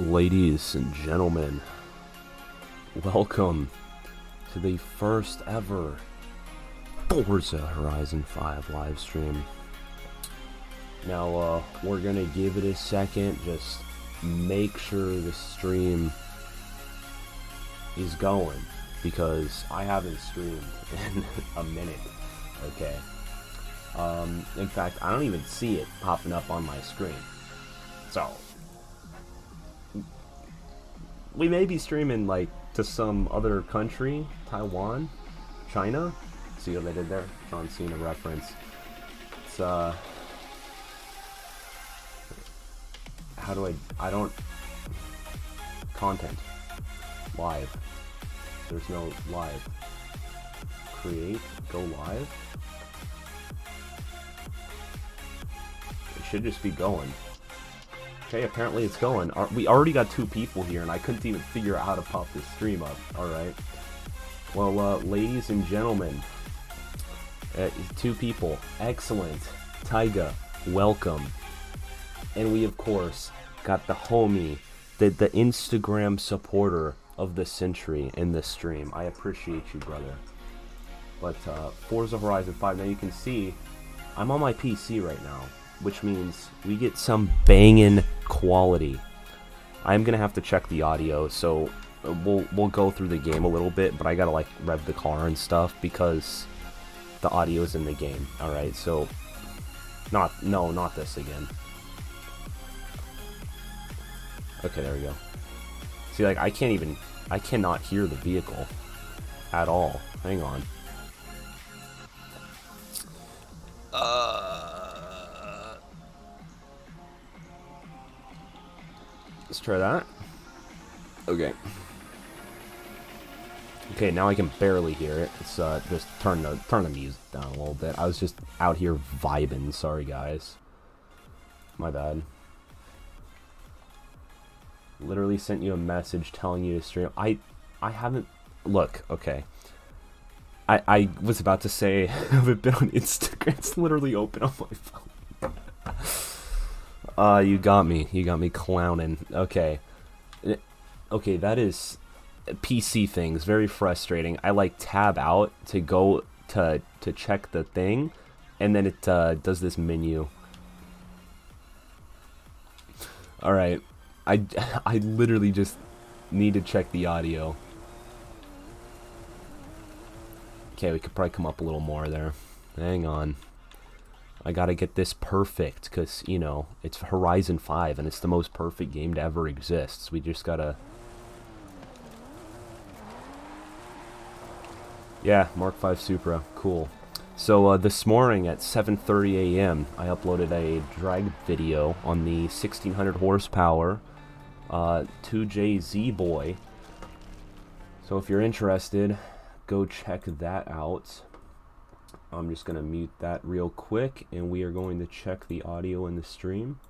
Ladies and gentlemen, welcome to the first ever Forza Horizon 5 live stream. Now, we're gonna give it a second, just make sure the stream is going, because I haven't streamed in a minute, okay? In fact, I don't even see it popping up on my screen. So, we may be streaming, like, to some other country, Taiwan, China. See what they did there? John Cena reference. It's, how do I don't, content, live, there's no live, create, go live, it should just be going. Okay, apparently it's going. We already got 2 people here, and I couldn't even figure out how to pop this stream up. Alright. Well, ladies and gentlemen, 2 people. Excellent. Taiga, welcome. And we, of course, got the homie, the Instagram supporter of the century in this stream. I appreciate you, brother. But, Forza Horizon 5, now you can see, I'm on my PC right now, which means we get some banging quality. I'm gonna have to check the audio, so we'll go through the game a little bit, but I gotta like rev the car and stuff because the audio is in the game. All right, so not this again. Okay, there we go. See, like I cannot hear the vehicle at all. Hang on. Let's try that. Okay. Okay, now I can barely hear it. It's just turn the music down a little bit. I was just out here vibing. Sorry, guys. My bad. Literally sent you a message telling you to stream. I haven't. Look, okay. I was about to say I haven't been on Instagram. It's literally open on my phone. You got me. You got me clowning. Okay. Okay, that is PC things. Very frustrating. I like tab out to go to check the thing, and then it does this menu. Alright. I literally just need to check the audio. Okay, we could probably come up a little more there. Hang on. I gotta get this perfect, because, you know, it's Horizon 5, and it's the most perfect game to ever exist. So we just gotta... Yeah, Mark 5 Supra. Cool. So, this morning at 7:30 a.m., I uploaded a drag video on the 1600 horsepower 2JZ Boy. So if you're interested, go check that out. I'm just going to mute that real quick, and we are going to check the audio in the stream.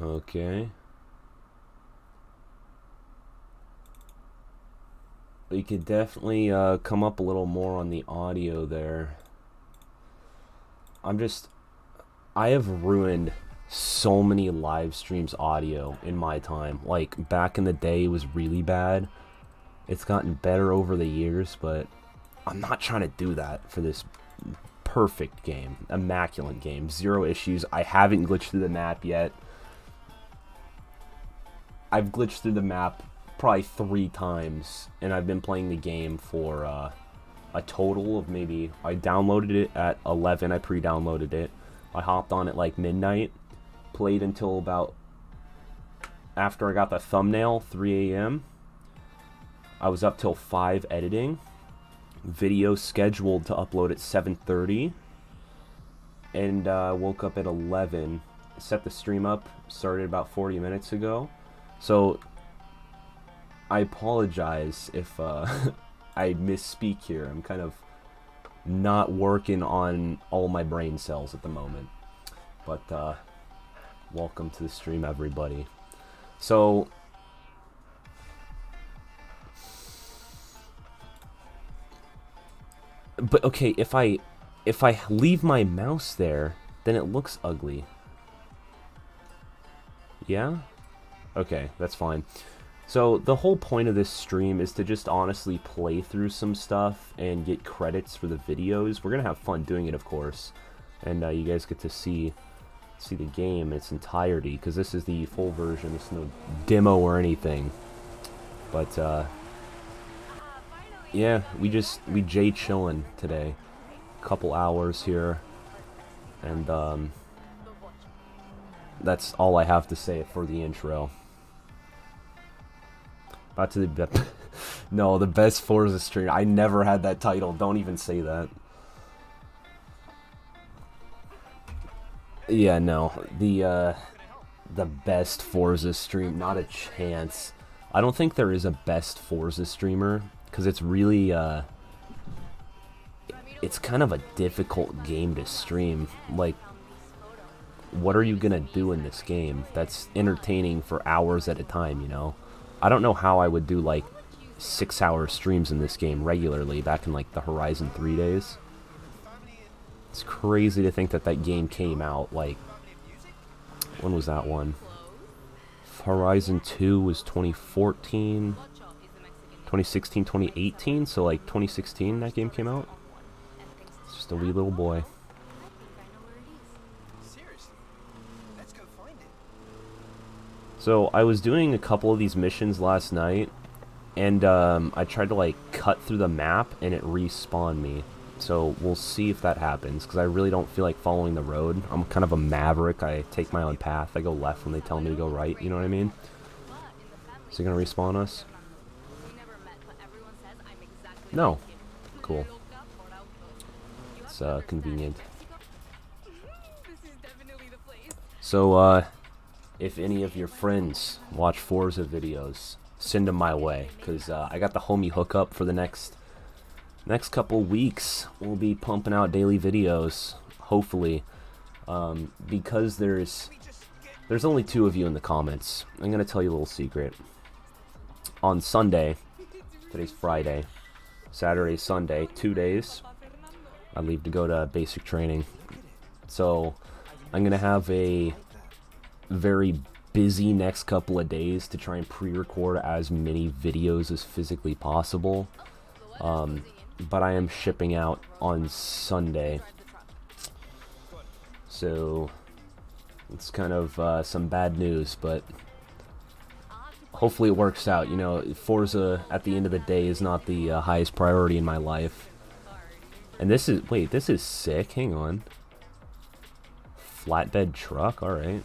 Okay. We could definitely come up a little more on the audio there. I have ruined so many live streams audio in my time. Like, back in the day, it was really bad. It's gotten better over the years, but I'm not trying to do that for this perfect game. Immaculate game. 0 issues. I haven't glitched through the map yet. I've glitched through the map probably 3 times, and I've been playing the game for a total of maybe, I downloaded it at 11, I pre-downloaded it, I hopped on at like midnight, played until about, after I got the thumbnail, 3 a.m, I was up till 5 editing, video scheduled to upload at 7:30, and woke up at 11, set the stream up, started about 40 minutes ago, so I apologize if I misspeak here. I'm kind of not working on all my brain cells at the moment. But Welcome to the stream, everybody. So, but okay, if I leave my mouse there, then it looks ugly. Yeah? Okay, that's fine. So, the whole point of this stream is to just honestly play through some stuff and get credits for the videos. We're gonna have fun doing it, of course. And you guys get to see the game in its entirety, because this is the full version. There's no demo or anything. But, yeah, we Jay chillin' today. Couple hours here. And, that's all I have to say for the intro. About to the no, the best Forza stream. I never had that title. Don't even say that. Yeah, no. The best Forza stream, not a chance. I don't think there is a best Forza streamer, because it's really it's kind of a difficult game to stream. Like, what are you gonna do in this game that's entertaining for hours at a time, you know? I don't know how I would do like 6-hour streams in this game regularly back in like the Horizon 3 days. It's crazy to think that that game came out like, when was that one? Horizon 2 was 2014, 2016, 2018, so like 2016 that game came out. It's just a wee little boy. So I was doing a couple of these missions last night, and I tried to like cut through the map and it respawned me. So we'll see if that happens, because I really don't feel like following the road. I'm kind of a maverick. I take my own path. I go left when they tell me to go right, you know what I mean? Is he gonna respawn us? No. Cool. It's convenient. So, if any of your friends watch Forza videos, send them my way, because I got the homie hookup for the next couple weeks. We'll be pumping out daily videos, hopefully, because there's only 2 of you in the comments. I'm gonna tell you a little secret. On Sunday, today's Friday, Saturday, Sunday, 2 days, I leave to go to basic training. So I'm gonna have a very busy next couple of days to try and pre-record as many videos as physically possible. But I am shipping out on Sunday, so it's kind of some bad news, but hopefully it works out. You know, Forza at the end of the day is not the highest priority in my life. And this is, wait, this is sick. Hang on. Flatbed truck, alright.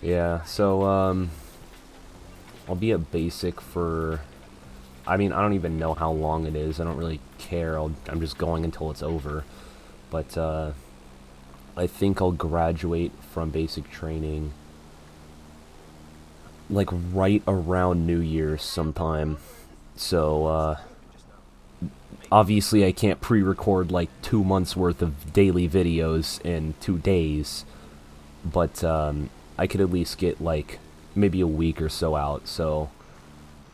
Yeah, so, I'll be at basic for, I mean, I don't even know how long it is. I don't really care. I'm just going until it's over. But, I think I'll graduate from basic training like right around New Year's sometime. So, obviously I can't pre-record like 2 months worth of daily videos in 2 days. But, I could at least get like maybe a week or so out. So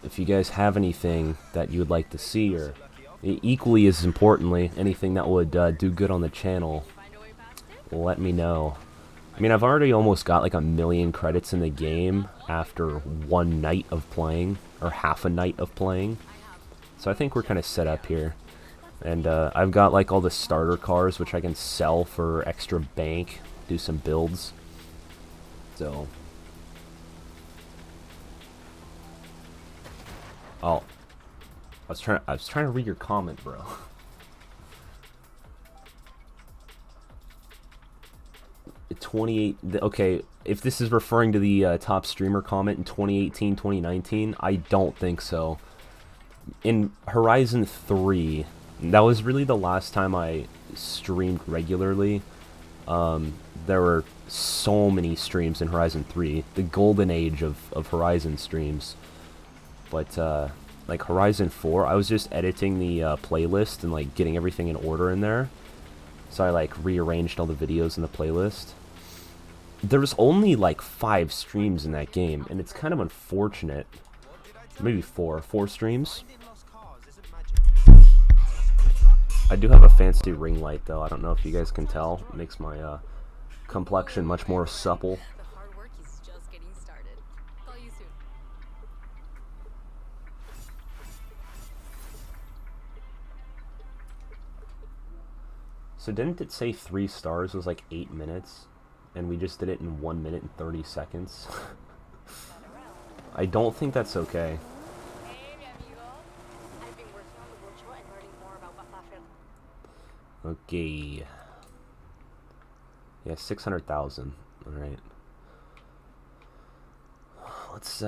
if you guys have anything that you would like to see, or equally as importantly, anything that would do good on the channel, let me know. I mean, I've already almost got like 1 million credits in the game after 1 night of playing, or half a night of playing. So I think we're kind of set up here. And I've got like all the starter cars, which I can sell for extra bank, do some builds. So, oh, I was trying to read your comment, bro. Okay, if this is referring to the top streamer comment in 2018, 2019, I don't think so. In Horizon 3, that was really the last time I streamed regularly. There were so many streams in Horizon 3, the golden age of Horizon streams. But, like Horizon 4, I was just editing the playlist and like getting everything in order in there. So I like rearranged all the videos in the playlist. There's only like 5 streams in that game, and it's kind of unfortunate. Maybe 4 streams. I do have a fancy ring light though. I don't know if you guys can tell. It makes my complexion much more supple. So didn't it say 3 stars was like 8 minutes? And we just did it in 1 minute and 30 seconds? I don't think that's okay. Okay. Yeah, 600,000. Alright. Let's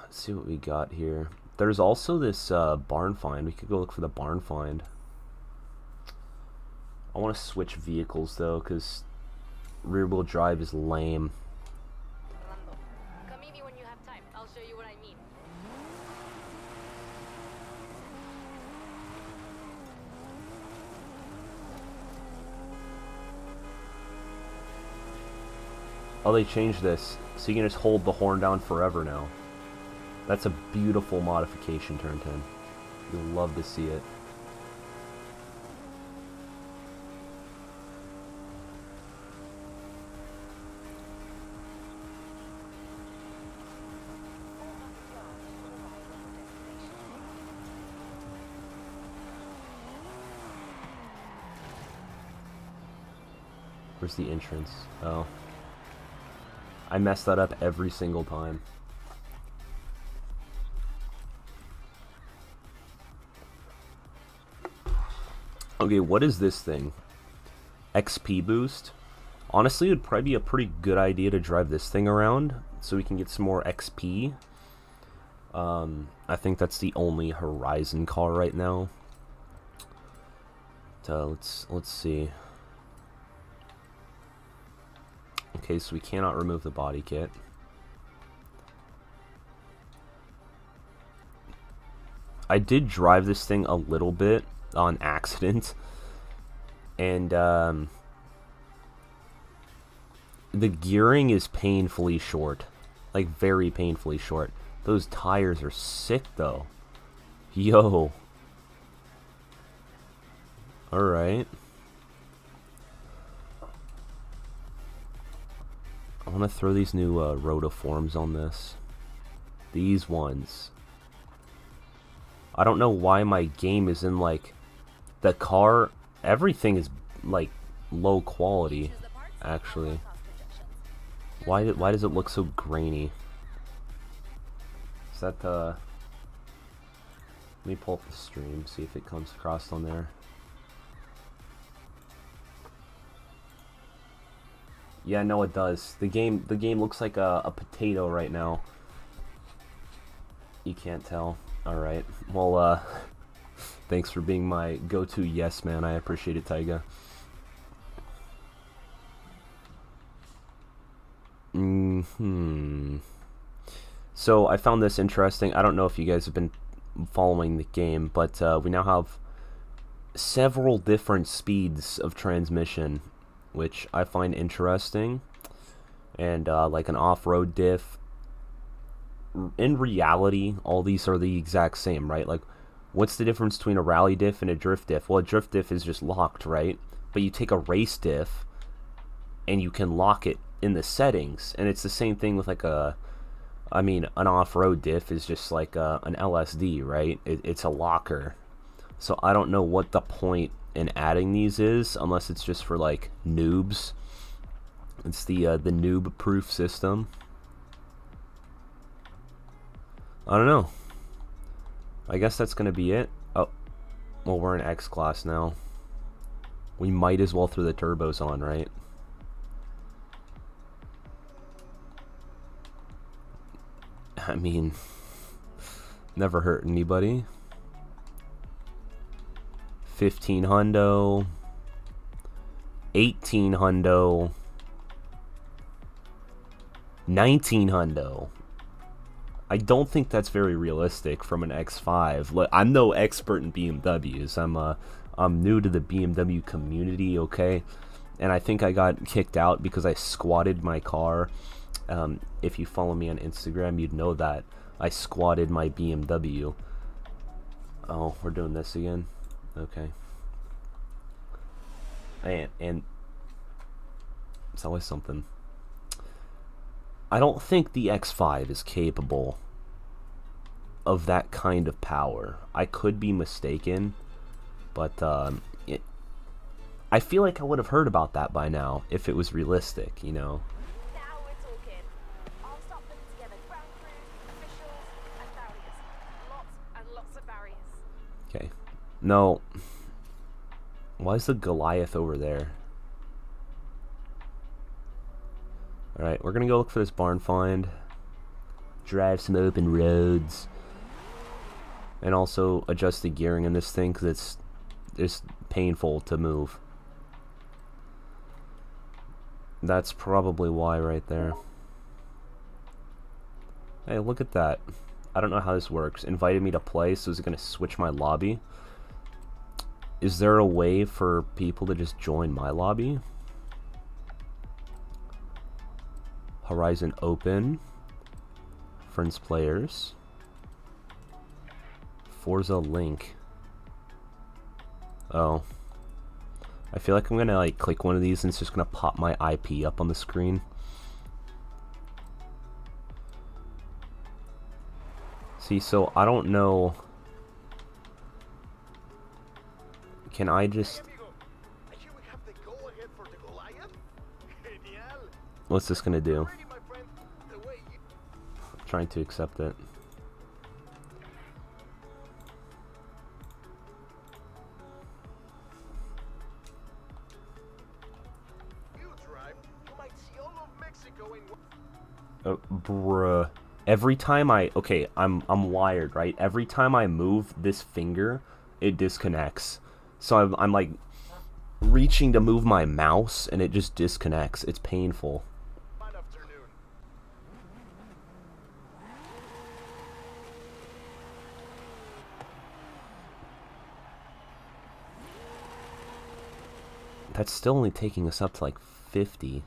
see what we got here. There's also this barn find. We could go look for the barn find. I want to switch vehicles though, because rear wheel drive is lame. Come meet me when you have time. I'll show you what I mean. Oh, they changed this, so you can just hold the horn down forever now. That's a beautiful modification, Turn 10. You'll love to see it. Where's the entrance? Oh. I mess that up every single time. Okay, what is this thing? XP boost? Honestly, it would probably be a pretty good idea to drive this thing around so we can get some more XP. I think that's the only Horizon car right now. Let's see. Okay, so we cannot remove the body kit. I did drive this thing a little bit on accident, and the gearing is painfully short, like very painfully short. Those tires are sick though. Yo. Alright. I want to throw these new rotiforms on this. These ones. I don't know why my game is in like the car. Everything is like low quality, actually. Why does it look so grainy? Is that the? Let me pull up the stream, see if it comes across on there. Yeah, no, it does. The game looks like a potato right now. You can't tell. Alright. Well, thanks for being my go-to yes man. I appreciate it, Taiga. So, I found this interesting. I don't know if you guys have been following the game, but we now have several different speeds of transmission, which I find interesting, and like an off-road diff. In reality, all these are the exact same, right? Like, what's the difference between a rally diff and a drift diff? Well, a drift diff is just locked, right? But you take a race diff, and you can lock it in the settings, and it's the same thing with like an off-road diff is just like an LSD, right? It's a locker. So I don't know what the point in adding these is, unless it's just for like noobs. It's the noob proof system. I don't know. I guess that's gonna be it. Oh, well, we're in X class now. We might as well throw the turbos on, right? I mean, never hurt anybody. 15 hundo, 18 hundo, 19 hundo. I don't think that's very realistic from an X5. Look, I'm no expert in BMWs. I'm I'm new to the BMW community, okay? And I think I got kicked out because I squatted my car. If you follow me on Instagram, you'd know that. I squatted my BMW. Oh, we're doing this again? Okay. And it's always something. I don't think the X5 is capable of that kind of power. I could be mistaken, but I feel like I would have heard about that by now if it was realistic, you know. Now we're talking. I'll start putting together ground crews, officials, and barriers. Lots and lots of barriers. Okay. No. Why is the Goliath over there? Alright, we're gonna go look for this barn find. Drive some open roads. And also adjust the gearing in this thing because it's painful to move. That's probably why right there. Hey, look at that. I don't know how this works. Invited me to play, so is it going to switch my lobby? Is there a way for people to just join my lobby? Horizon open. Friends players. Forza link. Oh. I feel like I'm gonna like click one of these and it's just gonna pop my IP up on the screen. See, so I don't know. Can I just... What's this gonna do? I'm trying to accept it. Bruh. Every time okay, I'm wired, right? Every time I move this finger, it disconnects. So I'm like reaching to move my mouse and it just disconnects. It's painful. That's still only taking us up to like 50.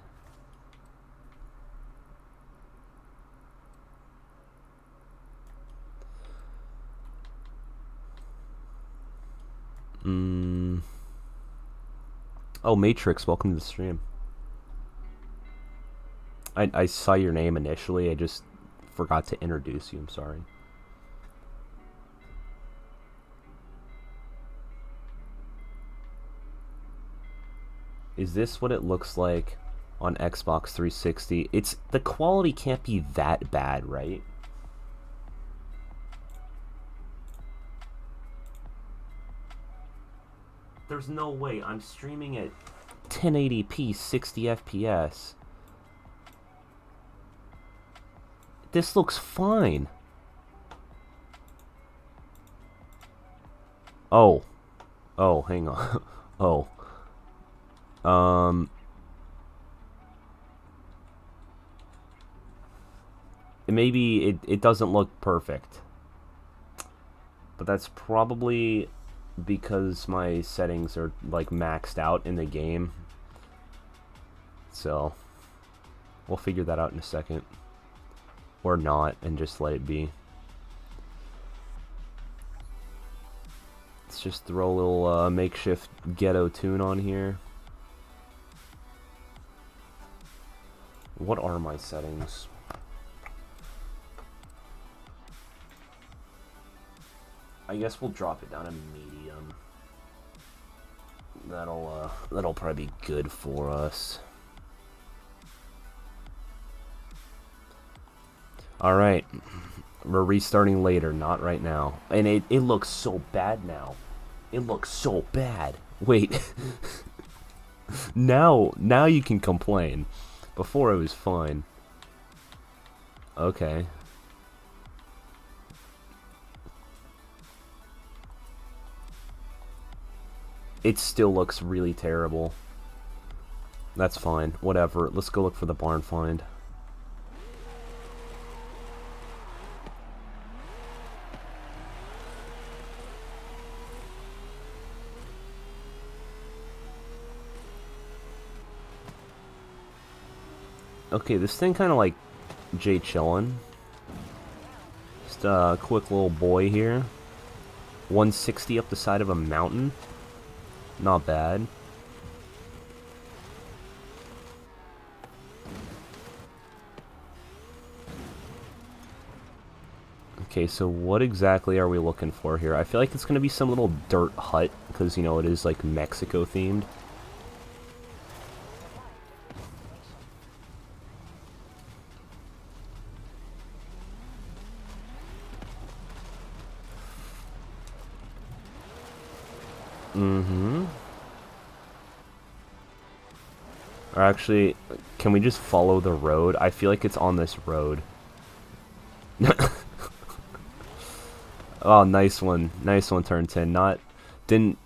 Oh, Matrix, welcome to the stream. I saw your name initially, I just forgot to introduce you, I'm sorry. Is this what it looks like on Xbox 360? The quality can't be that bad, right? There's no way. I'm streaming at 1080p, 60 FPS. This looks fine. Oh. Oh, hang on. Oh. Maybe it doesn't look perfect. But that's probably because my settings are like maxed out in the game. So we'll figure that out in a second. Or not, and just let it be. Let's just throw a little makeshift ghetto tune on here. What are my settings? I guess we'll drop it down to medium. That'll probably be good for us. Alright. We're restarting later, not right now. And it looks so bad now. It looks so bad. Wait. Now you can complain. Before it was fine. Okay. It still looks really terrible. That's fine. Whatever. Let's go look for the barn find. Okay, this thing kind of like Jay chillin'. Just a quick little boy here. 160 up the side of a mountain. Not bad. Okay, so what exactly are we looking for here? I feel like it's going to be some little dirt hut, because, you know, it is, like, Mexico-themed. Mm-hmm. Or actually, can we just follow the road? I feel like it's on this road. Oh, nice one. Nice one, turn 10. Didn't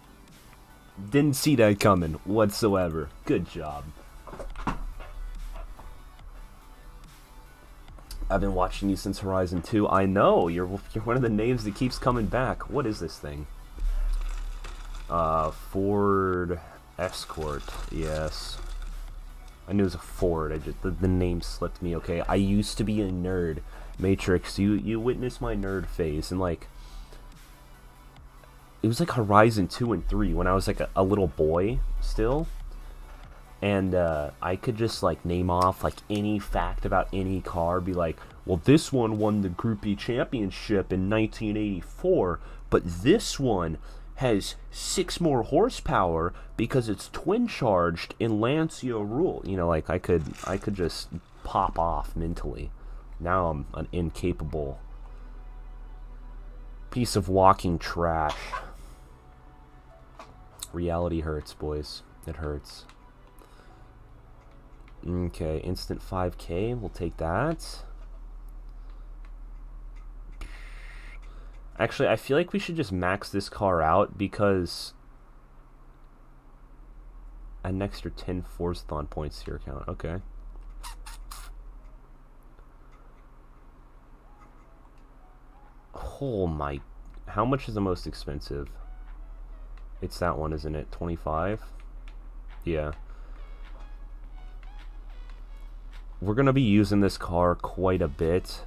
see that coming whatsoever. Good job. I've been watching you since Horizon 2. I know, you're one of the names that keeps coming back. What is this thing? Ford Escort. Yes. I knew it was a Ford. The name slipped me. Okay, I used to be a nerd. Matrix, you witnessed my nerd phase, and like it was like Horizon 2 and 3 when I was like a little boy still. And I could just like name off like any fact about any car, be like, well, this one won the Group E championship in 1984, but this one has 6 more horsepower because it's twin charged in Lancia rule. You know, like I could just pop off mentally. Now I'm an incapable piece of walking trash. Reality hurts, boys. It hurts. Okay, instant 5K. We'll take that. Actually, I feel like we should just max this car out because an extra 10 Forzathon points to your account. Okay. Oh my... How much is the most expensive? It's that one, isn't it? 25? Yeah. We're going to be using this car quite a bit.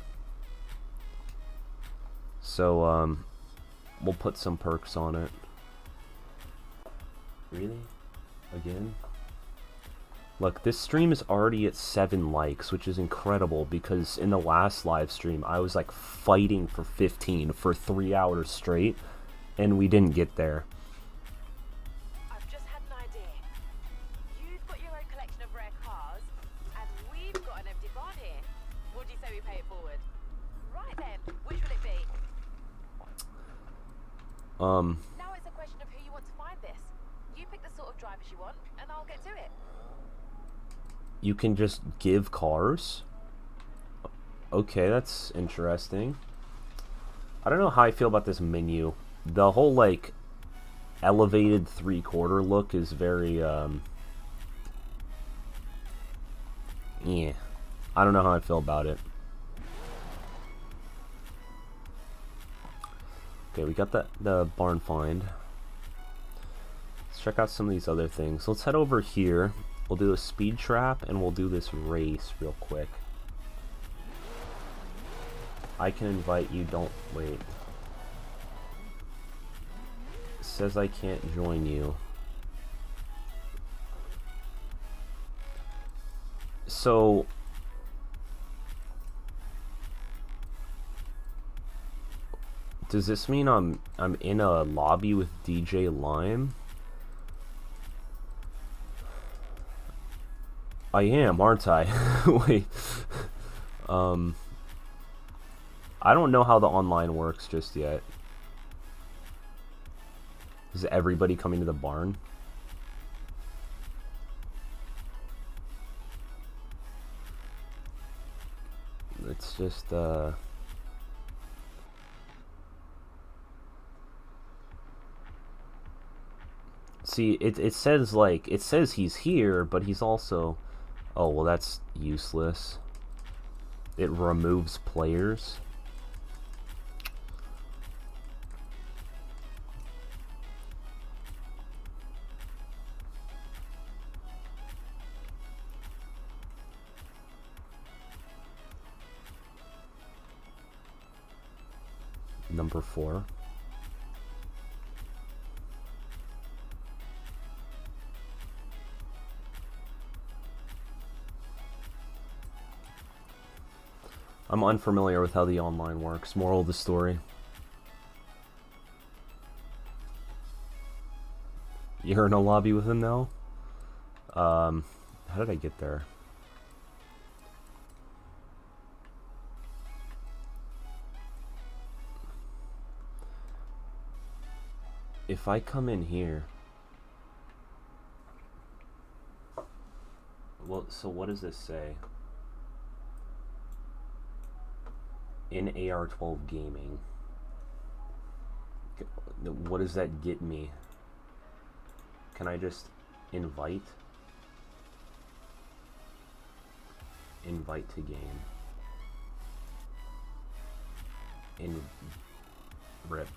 So, we'll put some perks on it. Really? Again? Look, this stream is already at 7 likes, which is incredible because in the last live stream, I was like fighting for 15 for 3 hours straight, and we didn't get there. I've just had an idea. You've got your own collection of rare cars, and we've got an empty barn here. What do you say we pay it forward? Right then, which will it be? Now it's a question of who you want to find this. You pick the sort of drivers you want, and I'll get to it. You can just give cars? Okay, that's interesting. I don't know how I feel about this menu. The whole, like, elevated 3/4 look is very, yeah. I don't know how I feel about it. Okay, we got the barn find. Let's check out some of these other things. Let's head over here. We'll do a speed trap, and we'll do this race real quick. I can invite you, don't wait. It says I can't join you. So... does this mean I'm in a lobby with DJ Lime? I am, aren't I? Wait. I don't know how the online works just yet. Is everybody coming to the barn? It's just, see, it says, like, it says he's here, but he's also... Oh, well, that's useless. It removes players. number 4. I'm unfamiliar with how the online works. Moral of the story. You're in a lobby with him now? How did I get there? If I come in here... Well, so what does this say? In AR12 gaming. What does that get me? Can I just invite? Invite to game. Rip.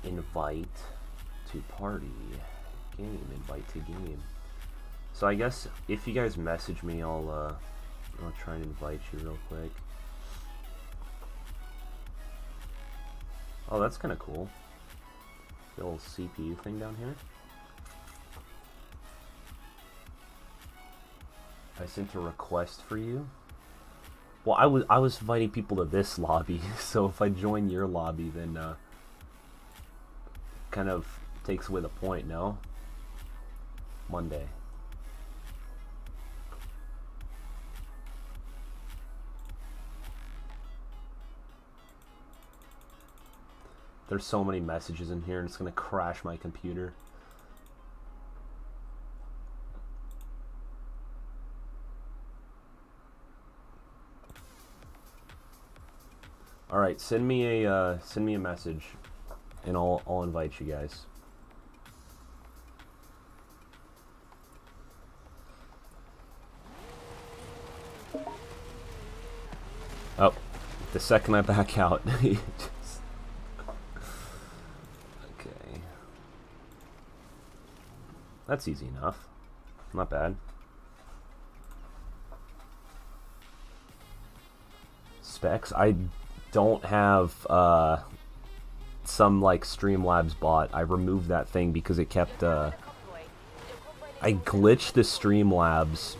Invite to party. Game. Invite to game. So I guess if you guys message me, I'll try and invite you real quick. Oh, that's kind of cool. The little CPU thing down here. I sent a request for you. Well, I was inviting people to this lobby, so if I join your lobby, then kind of takes away the point, no? Monday. There's so many messages in here and it's gonna crash my computer. Alright, send me a message and I'll invite you guys. Oh, the second I back out. Okay. That's easy enough. Not bad. Specs? I don't have some like Streamlabs bot. I removed that thing because it kept I glitched the Streamlabs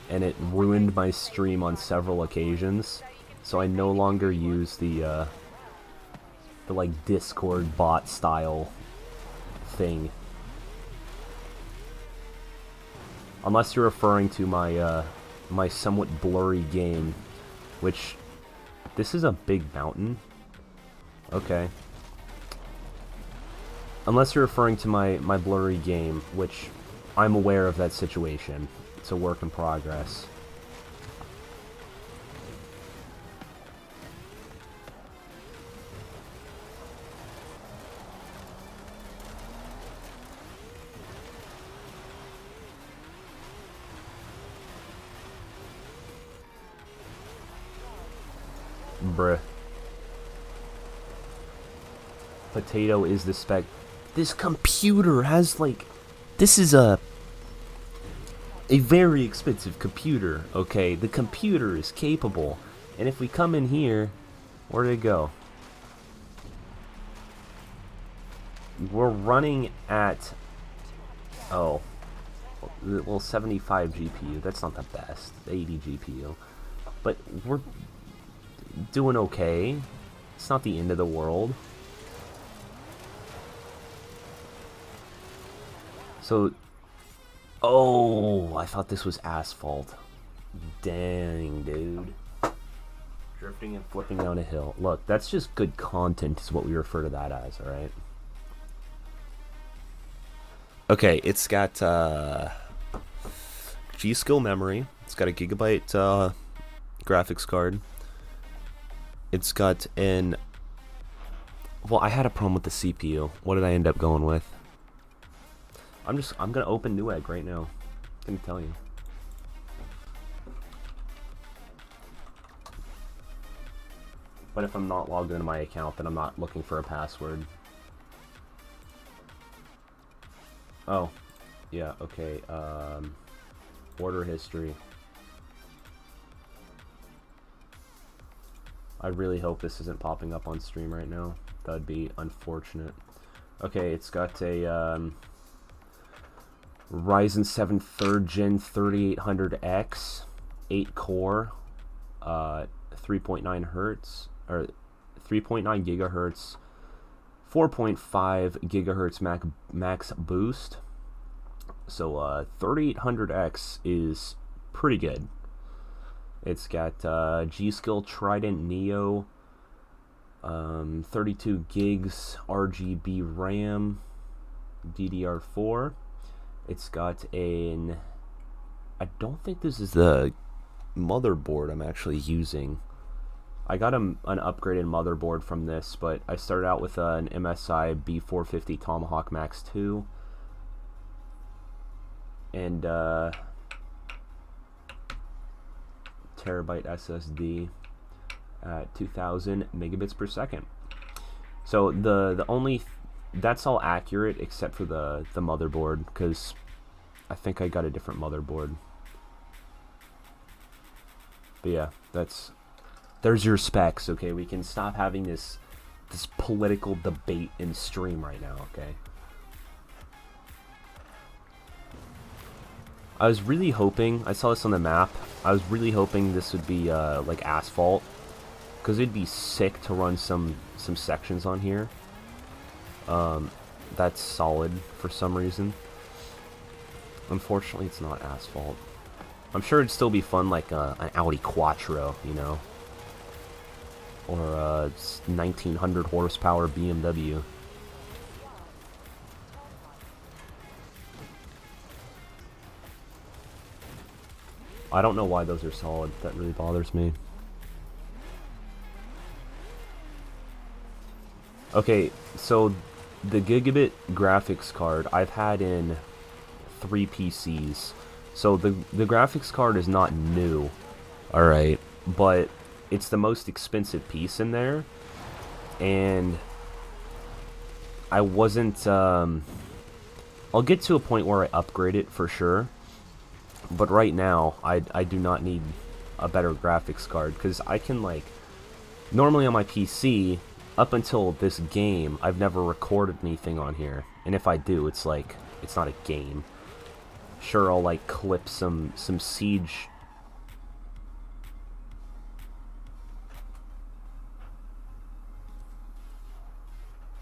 and it ruined my stream on several occasions. So I no longer use the like Discord bot style thing. Unless you're referring to my my somewhat blurry game, which this is a big mountain. Okay. Unless you're referring to my blurry game, which I'm aware of that situation. It's a work in progress. Bruh. Potato is the spec. This computer has like... This is a very expensive computer, okay? The computer is capable. And if we come in here... Where did it go? We're running at... Oh. Well, 75 GPU. That's not the best. 80 GPU. But we're... doing okay. It's not the end of the world. So, oh, I thought this was asphalt. Dang, dude. Drifting and flipping down a hill. Look, that's just good content is what we refer to that as, alright? Okay, it's got G-Skill memory. It's got a gigabyte graphics card. It's got an... Well, I had a problem with the CPU. What did I end up going with? I'm gonna open Newegg right now. I can tell you. But if I'm not logged into my account, then I'm not looking for a password. Oh. Yeah, okay. Order history. I really hope this isn't popping up on stream right now. That'd be unfortunate. Okay, it's got a Ryzen 7 3rd Gen 3800X, 8 core, 3.9 hertz, or 3.9 gigahertz, 4.5 gigahertz max boost. So 3800X is pretty good. It's got G-Skill Trident Neo, 32 gigs RGB RAM, DDR4. It's got an, I don't think this is the motherboard I'm actually using. I got an upgraded motherboard from this, but I started out with an MSI B450 Tomahawk Max 2. And terabyte SSD at 2000 megabits per second. So the only that's all accurate except for the motherboard, because I think I got a different motherboard. But yeah, there's your specs. Okay, we can stop having this political debate in stream right now. Okay. I was really hoping, I saw this on the map, I was really hoping this would be like asphalt, because it'd be sick to run some sections on here. That's solid for some reason. Unfortunately, it's not asphalt. I'm sure it'd still be fun like an Audi Quattro, you know, or a 1900 horsepower BMW. I don't know why those are solid. That really bothers me. Okay, so the gigabit graphics card I've had in 3 PCs. So the graphics card is not new, alright, but it's the most expensive piece in there, and I wasn't, I'll get to a point where I upgrade it for sure, but right now I do not need a better graphics card, because I can, like, normally on my PC, up until this game, I've never recorded anything on here, and if I do, it's like, it's not a game. Sure, I'll like clip some Siege.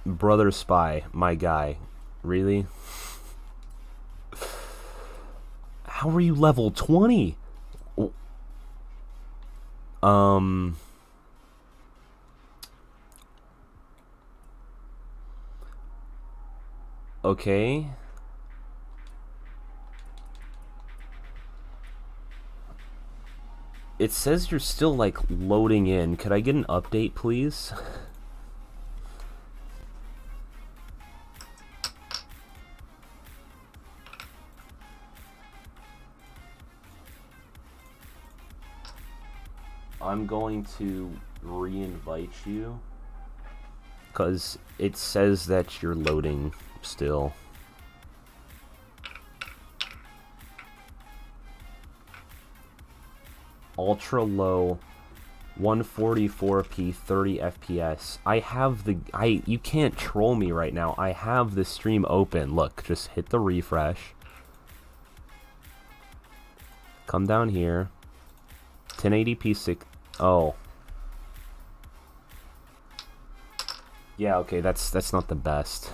Brother Spy, my guy. Really? How are you level 20? Okay. It says you're still, like, loading in. Could I get an update, please? I'm going to re-invite you, because it says that you're loading still. Ultra low 144p 30 FPS. I have you can't troll me right now. I have the stream open. Look, just hit the refresh. Come down here. 1080p 6. Oh. Yeah, okay, that's not the best.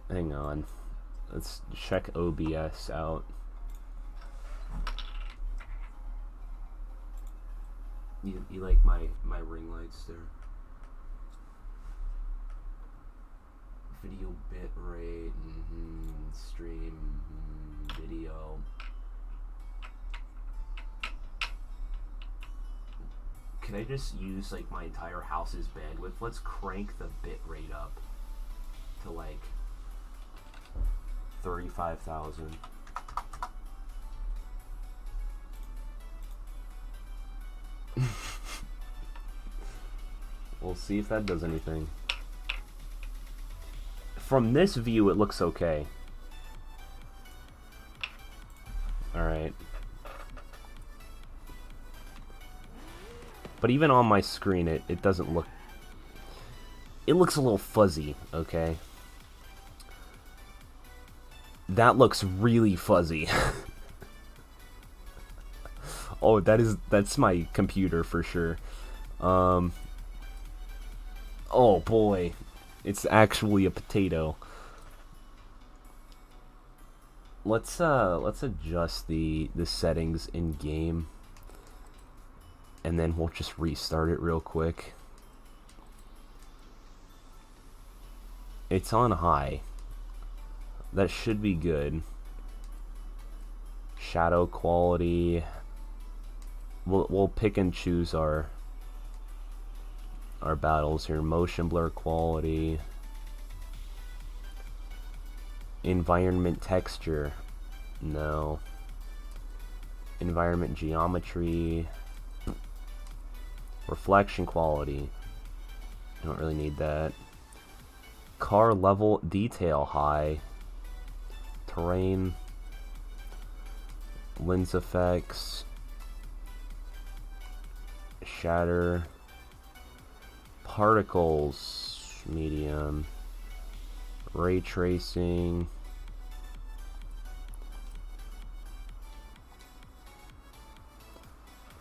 Hang on. Let's check OBS out. You like my ring lights there? Video bit rate, stream, video. Can I just use like my entire house's bandwidth? Let's crank the bit rate up to like 35,000. We'll see if that does anything. From this view, it looks okay. Alright. But even on my screen, it doesn't look... It looks a little fuzzy, okay? That looks really fuzzy. Oh, that's my computer for sure. Oh boy. It's actually a potato. Let's adjust the settings in game. And then we'll just restart it real quick. It's on high. That should be good. Shadow quality. We'll pick and choose our battles here. Motion blur quality. Environment texture. No. Environment geometry. Reflection quality. I don't really need that. Car level detail high. Terrain. Lens effects. Shatter. Particles medium. Ray tracing.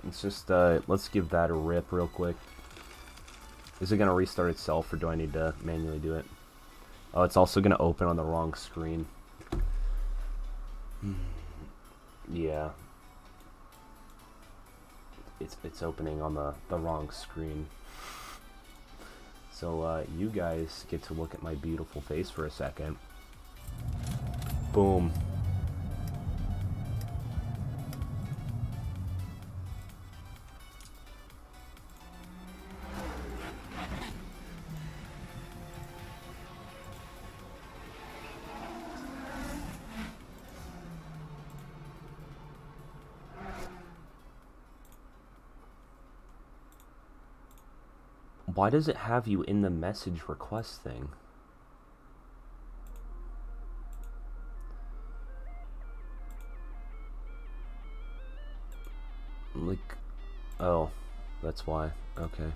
It's just let's give that a rip real quick. Is it gonna restart itself, or do I need to manually do it? Oh, it's also gonna open on the wrong screen. Yeah. It's opening on the wrong screen. So you guys get to look at my beautiful face for a second. Boom. Why does it have you in the message request thing? Like, oh, that's why. Okay.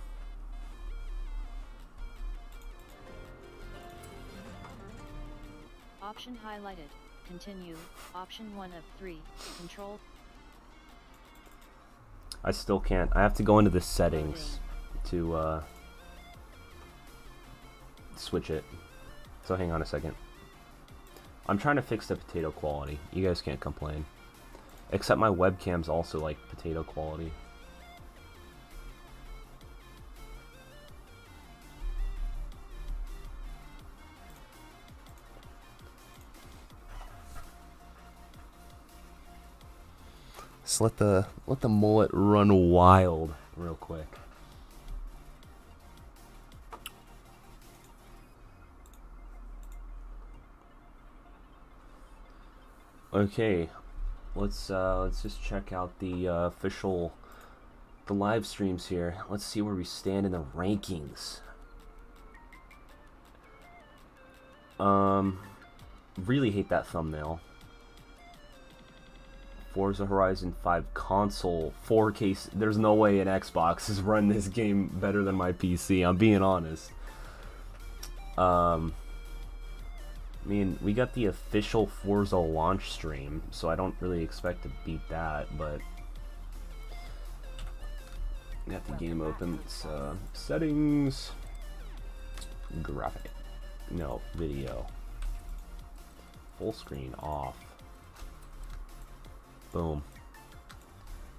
Option highlighted. Continue. Option 1 of 3. Control. I still can't. I have to go into the settings to switch it. So hang on a second. I'm trying to fix the potato quality. You guys can't complain. Except my webcam's also like potato quality. Just let the mullet run wild real quick. Okay, let's just check out the official live streams here. Let's see where we stand in the rankings. Really hate that thumbnail. Forza Horizon 5 console 4K. There's no way an Xbox is running this game better than my PC. I'm being honest. I mean, we got the official Forza launch stream, so I don't really expect to beat that, but got the game open. It's settings, graphic, no, video, full screen off. Boom.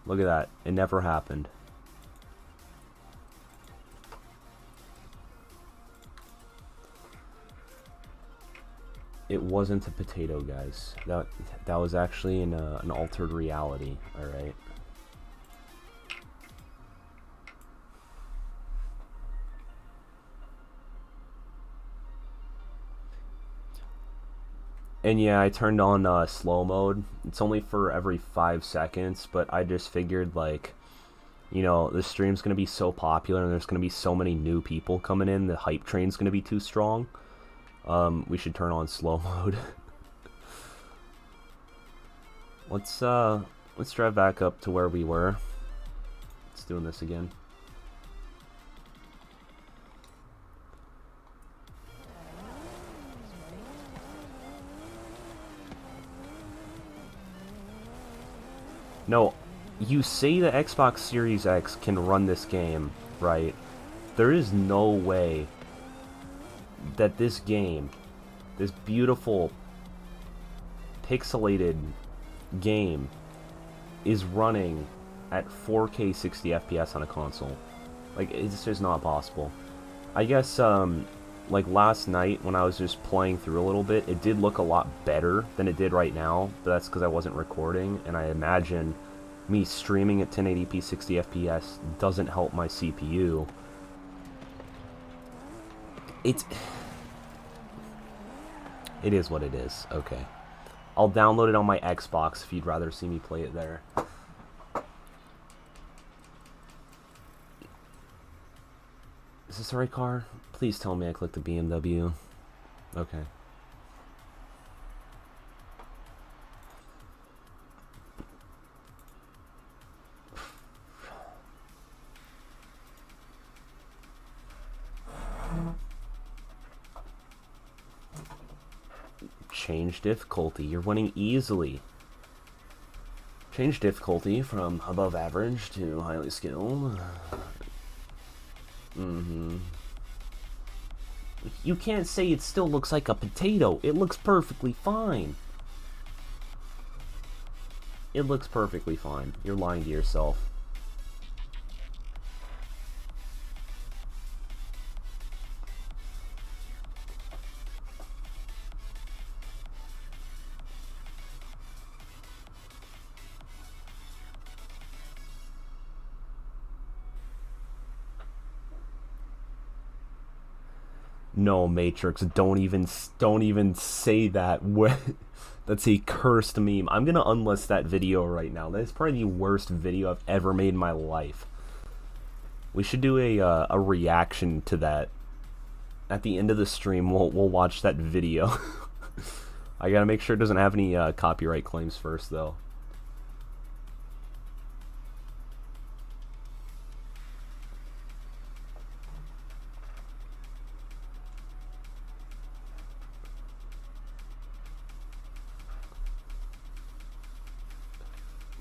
Look at that. It never happened. It wasn't a potato, guys. That was actually an altered reality. All right. And yeah, I turned on slow mode. It's only for every 5 seconds, but I just figured, like, you know, the stream's gonna be so popular and there's gonna be so many new people coming in, the hype train's gonna be too strong. We should turn on slow mode. Let's drive back up to where we were. Let's doing this again. No, you say the Xbox Series X can run this game, right? There is no way that this game, this beautiful pixelated game, is running at 4K 60 FPS on a console. Like, it's just not possible. I guess, like last night when I was just playing through a little bit, it did look a lot better than it did right now, but that's because I wasn't recording, and I imagine me streaming at 1080p 60 FPS doesn't help my CPU. It is what it is. Okay. I'll download it on my Xbox if you'd rather see me play it there. Is this the right car? Please tell me I clicked the BMW. Okay. Change difficulty. You're winning easily. Change difficulty from above average to highly skilled. You can't say it still looks like a potato. It looks perfectly fine. It looks perfectly fine. You're lying to yourself. No, Matrix, don't even say that. That's a cursed meme. I'm gonna unlist that video right now. That's probably the worst video I've ever made in my life. We should do a reaction to that. At the end of the stream, we'll watch that video. I gotta make sure it doesn't have any copyright claims first, though.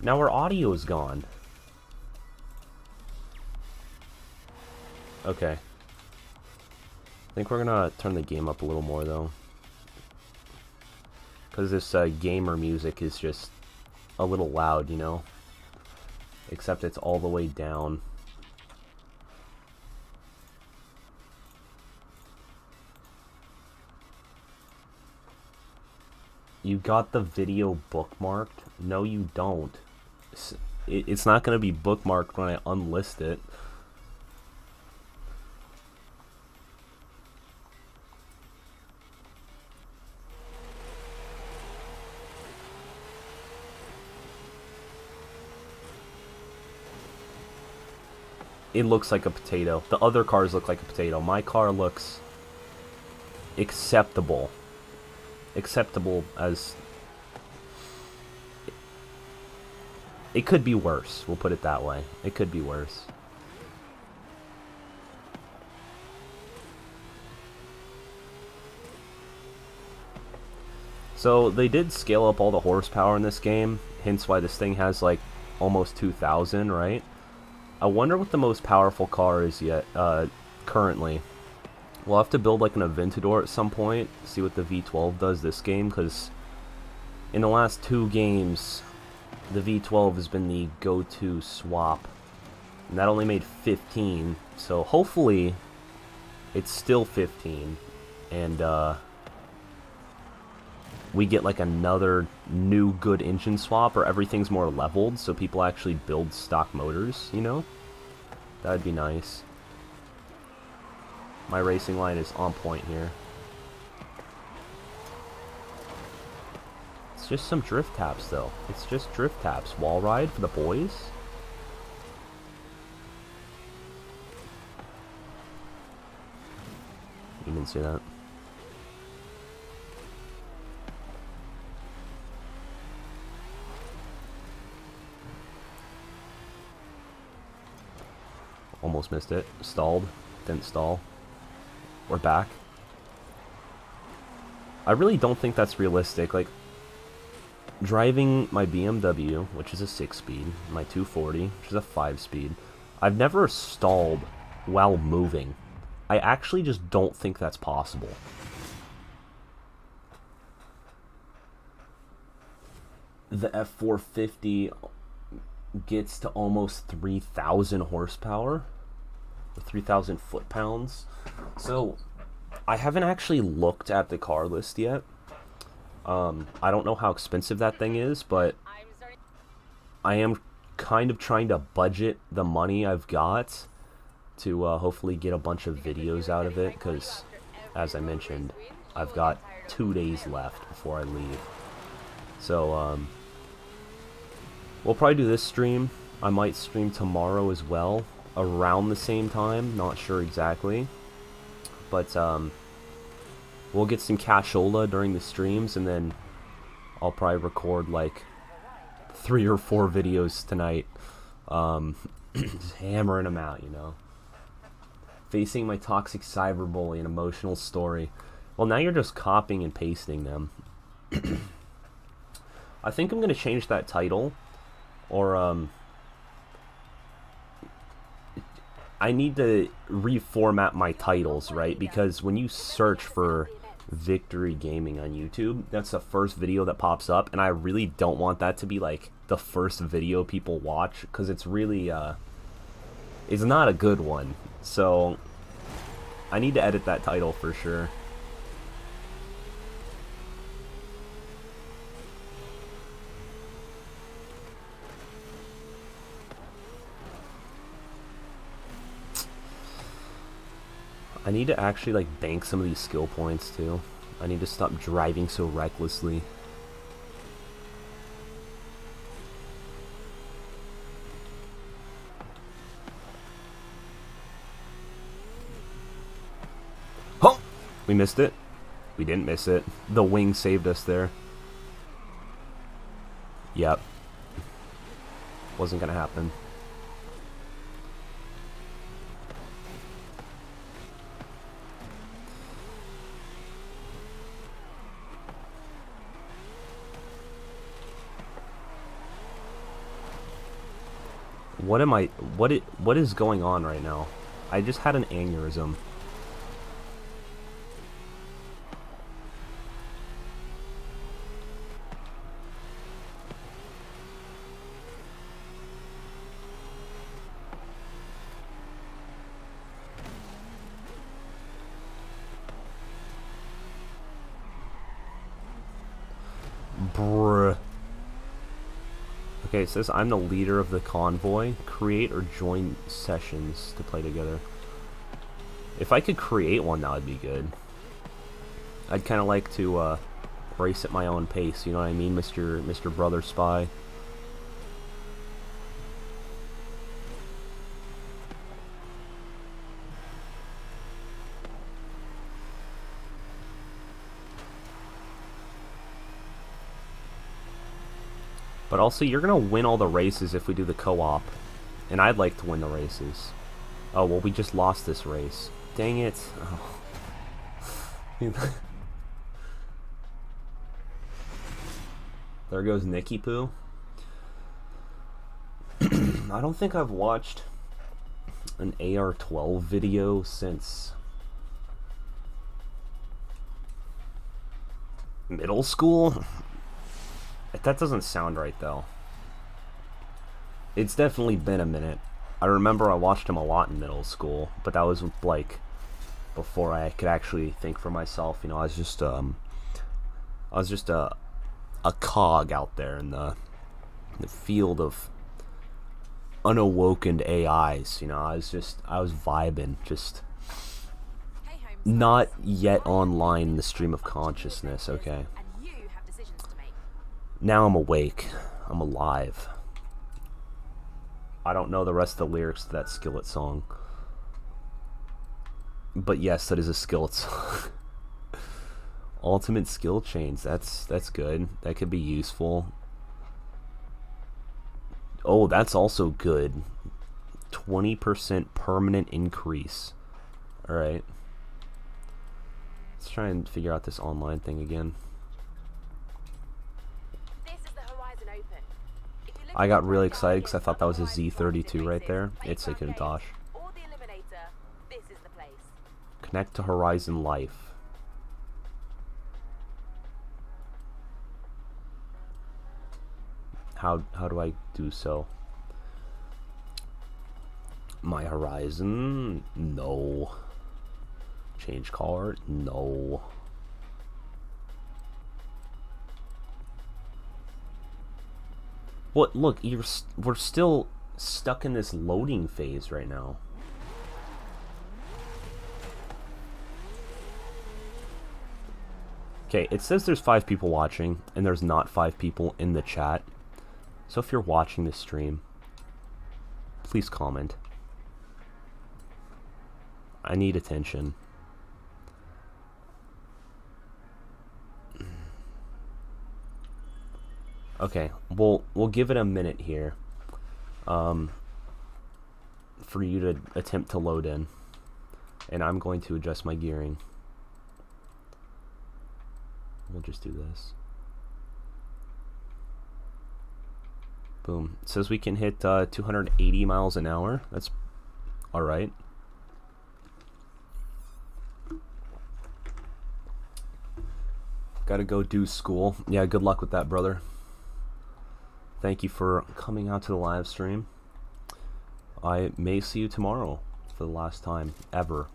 Now our audio is gone. Okay. I think we're gonna turn the game up a little more, though. Because this gamer music is just a little loud, you know? Except it's all the way down. You got the video bookmarked? No, you don't. It's not going to be bookmarked when I unlist it. It looks like a potato. The other cars look like a potato. My car looks acceptable. Acceptable as... It could be worse. We'll put it that way. It could be worse. So they did scale up all the horsepower in this game, hence why this thing has like almost 2,000, right? I wonder what the most powerful car is yet, currently. We'll have to build like an Aventador at some point, see what the V12 does this game, because in the last 2 games, the V12 has been the go-to swap. And that only made 15, so hopefully it's still 15, and we get like another new good engine swap, or everything's more leveled so people actually build stock motors, you know? That'd be nice. My racing line is on point here. It's just some drift taps though. It's just drift taps. Wall ride for the boys. You didn't see that. Almost missed it. Stalled. Didn't stall. We're back. I really don't think that's realistic. Like, driving my BMW, which is a 6-speed, my 240, which is a 5-speed, I've never stalled while moving. I actually just don't think that's possible. The F450 gets to almost 3,000 horsepower, or 3,000 foot-pounds. So, I haven't actually looked at the car list yet. I don't know how expensive that thing is, but I am kind of trying to budget the money I've got to hopefully get a bunch of videos out of it, because, as I mentioned, I've got 2 days left before I leave. So, we'll probably do this stream. I might stream tomorrow as well, around the same time, not sure exactly. But, we'll get some cashola during the streams, and then I'll probably record, like, 3 or 4 videos tonight. Just hammering them out, you know. Facing my toxic cyberbully and emotional story. Well, now you're just copying and pasting them. I think I'm going to change that title. Or, I need to reformat my titles, right? Because when you search for VictoryGamingg on YouTube, that's the first video that pops up, and I really don't want that to be, like, the first video people watch, because it's really, it's not a good one. So, I need to edit that title for sure. I need to actually, like, bank some of these skill points, too. I need to stop driving so recklessly. Oh! We missed it. We didn't miss it. The wing saved us there. Yep. Wasn't gonna happen. What is going on right now? I just had an aneurysm. Bruh. Okay, it says I'm the leader of the convoy. Create or join sessions to play together. If I could create one, that would be good. I'd kind of like to race at my own pace, you know what I mean, Mr. Brother Spy? But also, you're going to win all the races if we do the co-op. And I'd like to win the races. Oh, well, we just lost this race. Dang it. Oh. There goes Nicky Poo. I don't think I've watched an AR-12 video since middle school. That doesn't sound right, though. It's definitely been a minute. I remember I watched him a lot in middle school, but that was, like, before I could actually think for myself. You know, I was just a cog out there in the field of unawoken AIs. You know, I was vibing, just not yet online in the stream of consciousness. Okay. Now I'm awake. I'm alive. I don't know the rest of the lyrics to that Skillet song. But yes, that is a Skillet song. Ultimate skill chains. That's good. That could be useful. Oh, that's also good. 20% permanent increase. Alright. Let's try and figure out this online thing again. This is the Horizon Open. If you look I at got the really pro excited because I guardians, thought that was a otherwise Z32 Forza right there. races, It's a playground Kintosh. games, or the Eliminator, this is the place. Connect to Horizon Life. How do I do so? My Horizon? No. Change car? No. What? Look, we're still stuck in this loading phase right now. Okay, it says there's 5 people watching, and there's not 5 people in the chat. So if you're watching this stream, please comment. I need attention. Okay, we'll give it a minute here, for you to attempt to load in, and I'm going to adjust my gearing. We'll just do this. Boom. It says we can hit 280 miles an hour. That's alright. Gotta go do school. Yeah, good luck with that, brother. Thank you for coming out to the live stream. I may see you tomorrow for the last time ever.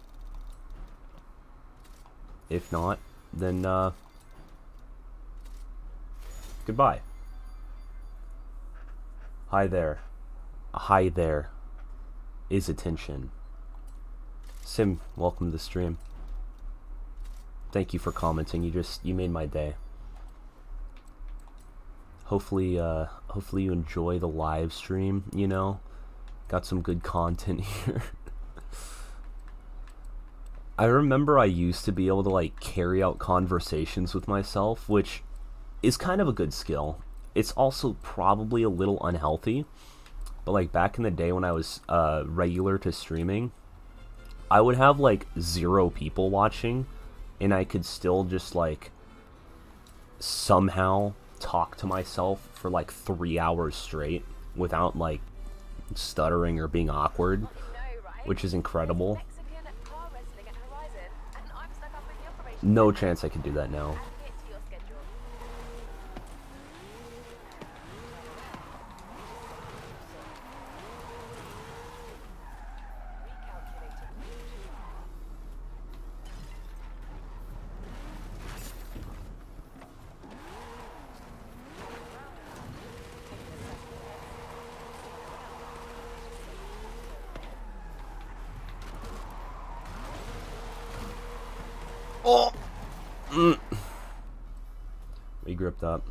If not, then goodbye. Hi there. Hi there is attention. Sim, welcome to the stream. Thank you for commenting. You made my day. Hopefully you enjoy the live stream, you know. Got some good content here. I remember I used to be able to like carry out conversations with myself, which is kind of a good skill. It's also probably a little unhealthy, but like back in the day when I was regular to streaming, I would have like 0 people watching, and I could still just like somehow talk to myself for like 3 hours straight without like stuttering or being awkward, which is incredible. No chance I could do that now. Oh! We gripped up.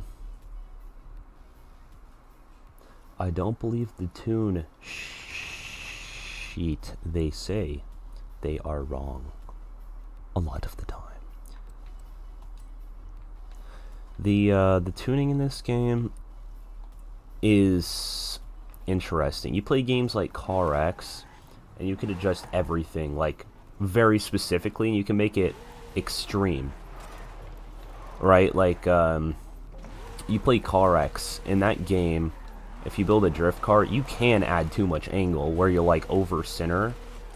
I don't believe the tune sheet. They say they are wrong a lot of the time. The tuning in this game is interesting. You play games like Car X, and you can adjust everything like very specifically, and you can make it extreme, right? Like you play Car X in that game. If you build a drift car, you can add too much angle where you'll like over center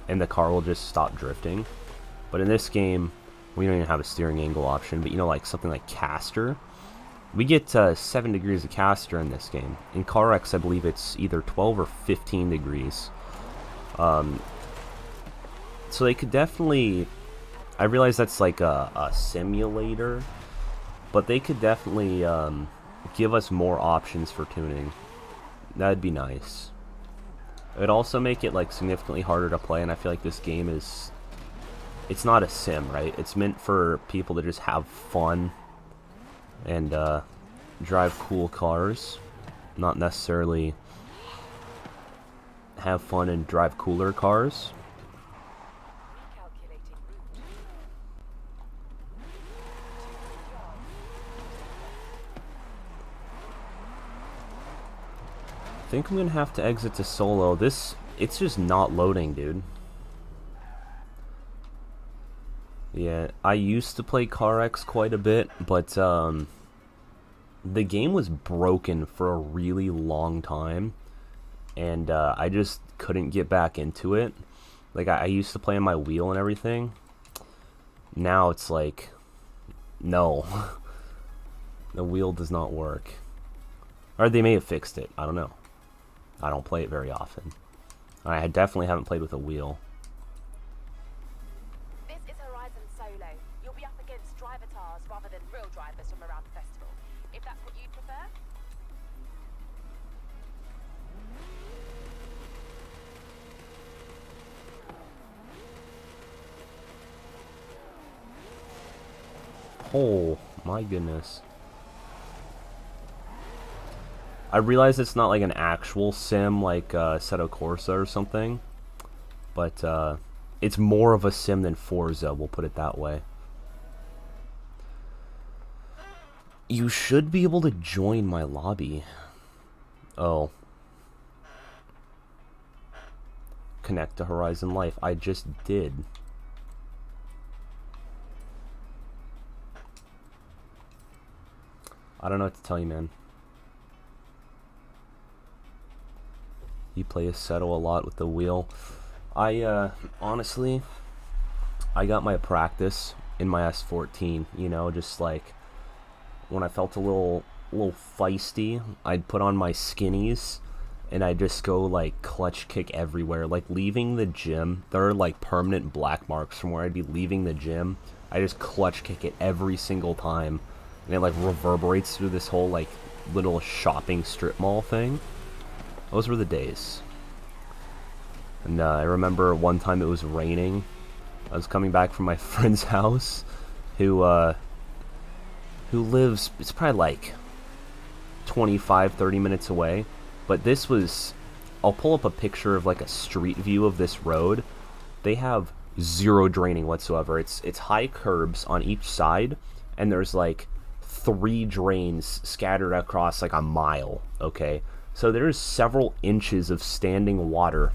and the car will just stop drifting. But in this game, we don't even have a steering angle option, but you know, like something like caster, we get 7 degrees of caster in this game. In Car X, I believe it's either 12 or 15 degrees. So they could definitely, I realize that's like a simulator, but they could definitely give us more options for tuning. That'd be nice. It'd also make it like significantly harder to play, and I feel like this game is, it's not a sim, right? It's meant for people to just have fun and drive cool cars, not necessarily have fun and drive cooler cars. I think I'm gonna have to exit to solo. This It's just not loading, dude. Yeah, I used to play CarX quite a bit, but the game was broken for a really long time, and I just couldn't get back into it. Like, I used to play on my wheel and everything. Now it's like, no. The wheel does not work. Or they may have fixed it. I don't know. I don't play it very often. I definitely haven't played with a wheel. This is Horizon Solo. You'll be up against drivatars rather than real drivers from around the festival, if that's what you'd prefer. Oh, my goodness. I realize it's not like an actual sim like Assetto Corsa or something, but it's more of a sim than Forza, we'll put it that way. You should be able to join my lobby. Oh. Connect to Horizon Life. I just did. I don't know what to tell you, man. You play Assetto a lot with the wheel. Honestly, I got my practice in my S14, you know, just like when I felt a little feisty, I'd put on my skinnies and I'd just go like clutch kick everywhere. Like leaving the gym, there are like permanent black marks from where I'd be leaving the gym. I just clutch kick it every single time, and it like reverberates through this whole like little shopping strip mall thing. Those were the days. And I remember one time it was raining. I was coming back from my friend's house, who lives, it's probably like 25-30 minutes away. But this was, I'll pull up a picture of like a street view of this road. They have zero draining whatsoever. It's high curbs on each side, and there's like 3 drains scattered across like a mile, okay? So there's several inches of standing water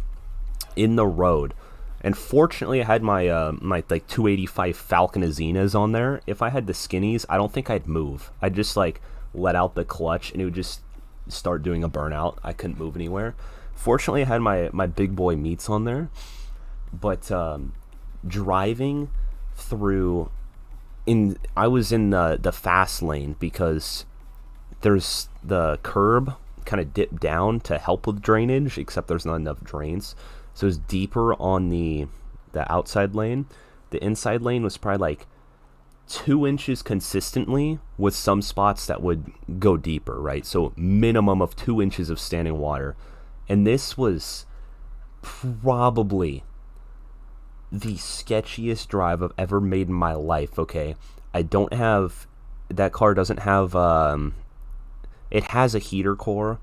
in the road. And fortunately, I had my my like 285 Falcon Azenas on there. If I had the skinnies, I don't think I'd move. I'd just like let out the clutch and it would just start doing a burnout. I couldn't move anywhere. Fortunately, I had my big boy meats on there. But driving through, I was in the fast lane because there's the curb kind of dip down to help with drainage, except there's not enough drains, so it's deeper on the outside lane. The inside lane was probably like 2 inches consistently, with some spots that would go deeper, right? So minimum of 2 inches of standing water. And this was probably the sketchiest drive I've ever made in my life, okay? That car doesn't have it has a heater core,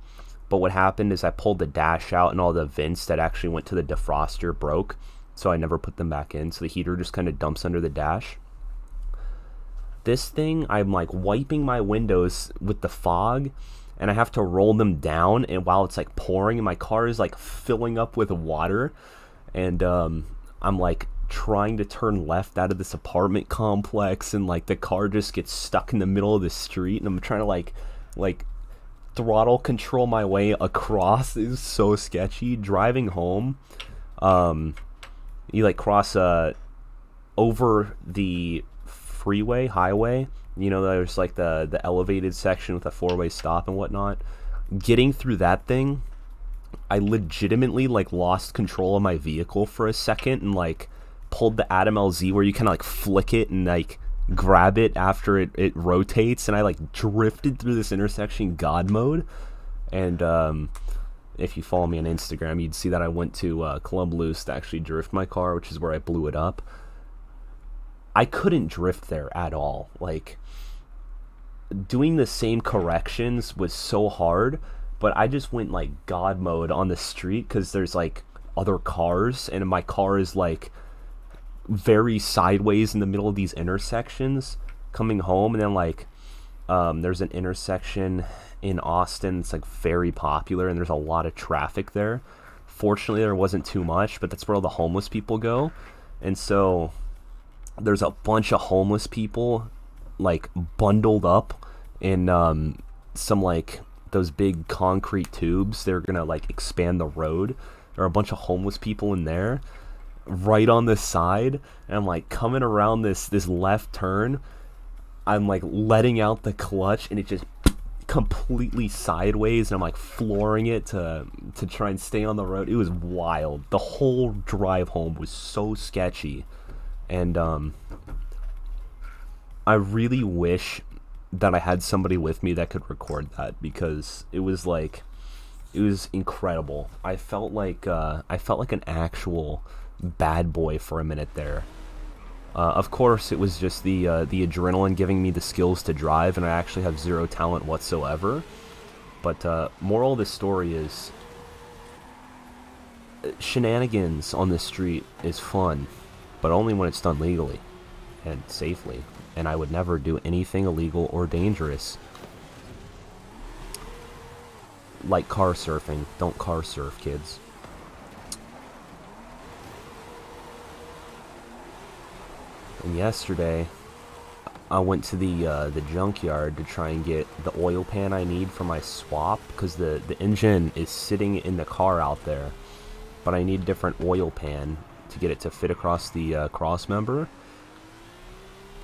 but what happened is I pulled the dash out and all the vents that actually went to the defroster broke, so I never put them back in, so the heater just kind of dumps under the dash. This thing, I'm like wiping my windows with the fog, and I have to roll them down, and while it's like pouring, and my car is like filling up with water, and I'm like trying to turn left out of this apartment complex, and like the car just gets stuck in the middle of the street, and I'm trying to like throttle control my way across. It was so sketchy. Driving home, you like cross over the highway, you know, there's like the elevated section with a 4-way stop and whatnot. Getting through that thing, I legitimately like lost control of my vehicle for a second and like pulled the Adam LZ where you kind of like flick it and like grab it after it rotates, and I like drifted through this intersection God mode. And if you follow me on Instagram, you'd see that I went to Club Loose to actually drift my car, which is where I blew it up. I couldn't drift there at all. Like, doing the same corrections was so hard, but I just went like God mode on the street because there's like other cars, and my car is like very sideways in the middle of these intersections coming home. And then like there's an intersection in Austin, it's like very popular and there's a lot of traffic there. fortunately there wasn't too much, but that's where all the homeless people go. And so there's a bunch of homeless people like bundled up in some like those big concrete tubes. They're gonna like expand the road. There are a bunch of homeless people in there right on this side, and I'm like coming around this left turn. I'm like letting out the clutch, and it just completely sideways, and I'm like flooring it to try and stay on the road. It was wild. The whole drive home was so sketchy, and I really wish that I had somebody with me that could record that, because it was incredible. I felt like an actual bad boy for a minute there. Of course, it was just the adrenaline giving me the skills to drive, and I actually have zero talent whatsoever. But moral of the story is, shenanigans on the street is fun, but only when it's done legally and safely. And I would never do anything illegal or dangerous. Like car surfing. Don't car surf, kids. And yesterday, I went to the junkyard to try and get the oil pan I need for my swap, because the engine is sitting in the car out there, but I need a different oil pan to get it to fit across the cross member.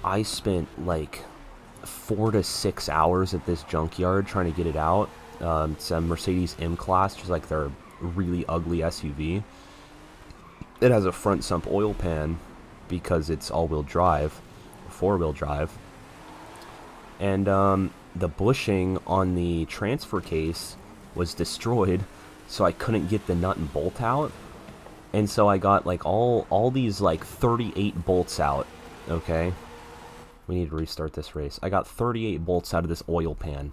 I spent like 4 to 6 hours at this junkyard trying to get it out. It's a Mercedes M-Class, just like their really ugly SUV. It has a front sump oil pan because it's all-wheel drive, 4-wheel drive. And the bushing on the transfer case was destroyed, so I couldn't get the nut and bolt out. And so I got like all these like 38 bolts out, okay? We need to restart this race. I got 38 bolts out of this oil pan,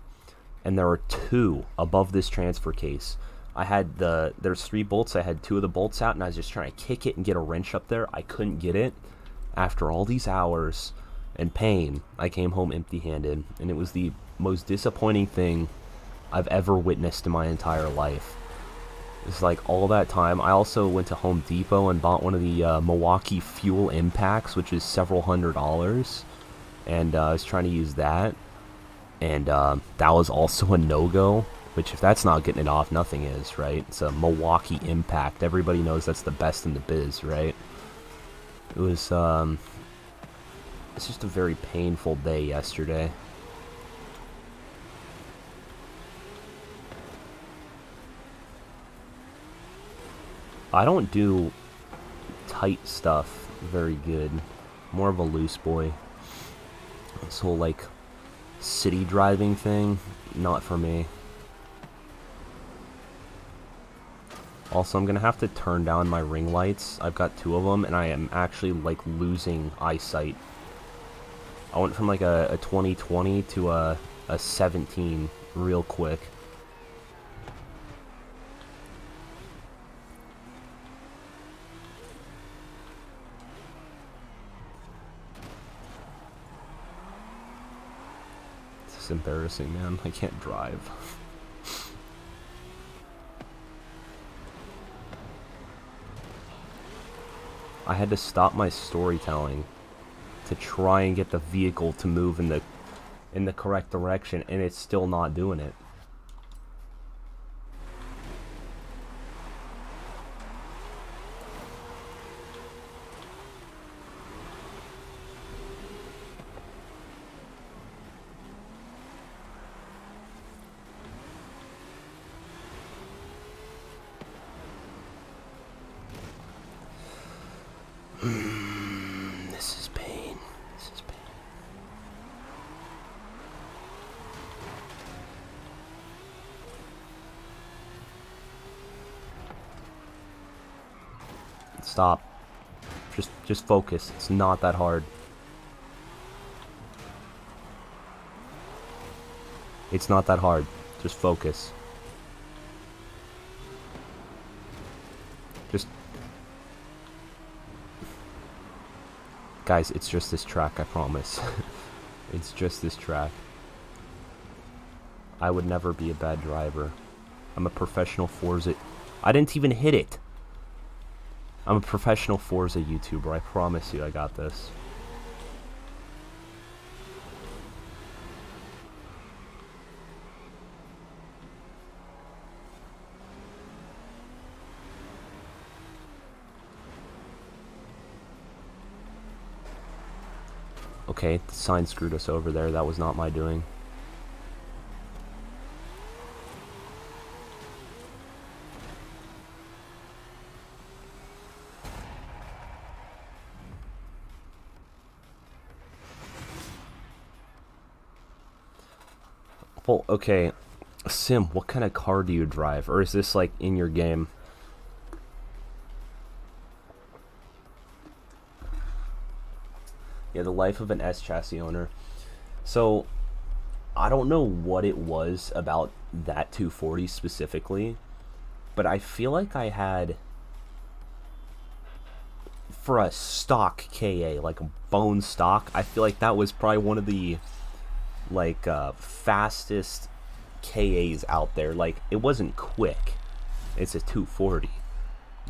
and there are 2 above this transfer case. There's 3 bolts. I had 2 of the bolts out, and I was just trying to kick it and get a wrench up there. I couldn't get it. After all these hours and pain, I came home empty-handed, and it was the most disappointing thing I've ever witnessed in my entire life. It's like all that time. I also went to Home Depot and bought one of the Milwaukee Fuel Impacts, which is several $100s, and I was trying to use that, and that was also a no-go. Which, if that's not getting it off, nothing is, right? It's a Milwaukee Impact. Everybody knows that's the best in the biz, right? It was, it's just a very painful day yesterday. I don't do tight stuff very good. More of a loose boy. This whole, like, city driving thing, not for me. Also, I'm going to have to turn down my ring lights. I've got 2 of them, and I am actually, like, losing eyesight. I went from, like, a 20/20 to a 17 real quick. This is embarrassing, man. I can't drive. I had to stop my storytelling to try and get the vehicle to move in the correct direction, and it's still not doing it. This is pain. This is pain. Stop. Just focus. It's not that hard. It's not that hard. Just focus. Just... Guys, it's just this track, I promise. It's just this track. I would never be a bad driver. I'm a professional Forza I didn't even hit it. I'm a professional Forza YouTuber. I promise you I got this. Okay, the sign screwed us over there. That was not my doing. Well, okay, Sim, what kind of car do you drive? Or is this, like, in your game? Yeah, the life of an S-chassis owner. So, I don't know what it was about that 240 specifically, but I feel like I had, for a stock KA, like a bone stock, I feel like that was probably one of the, like, fastest KAs out there. Like, it wasn't quick. It's a 240.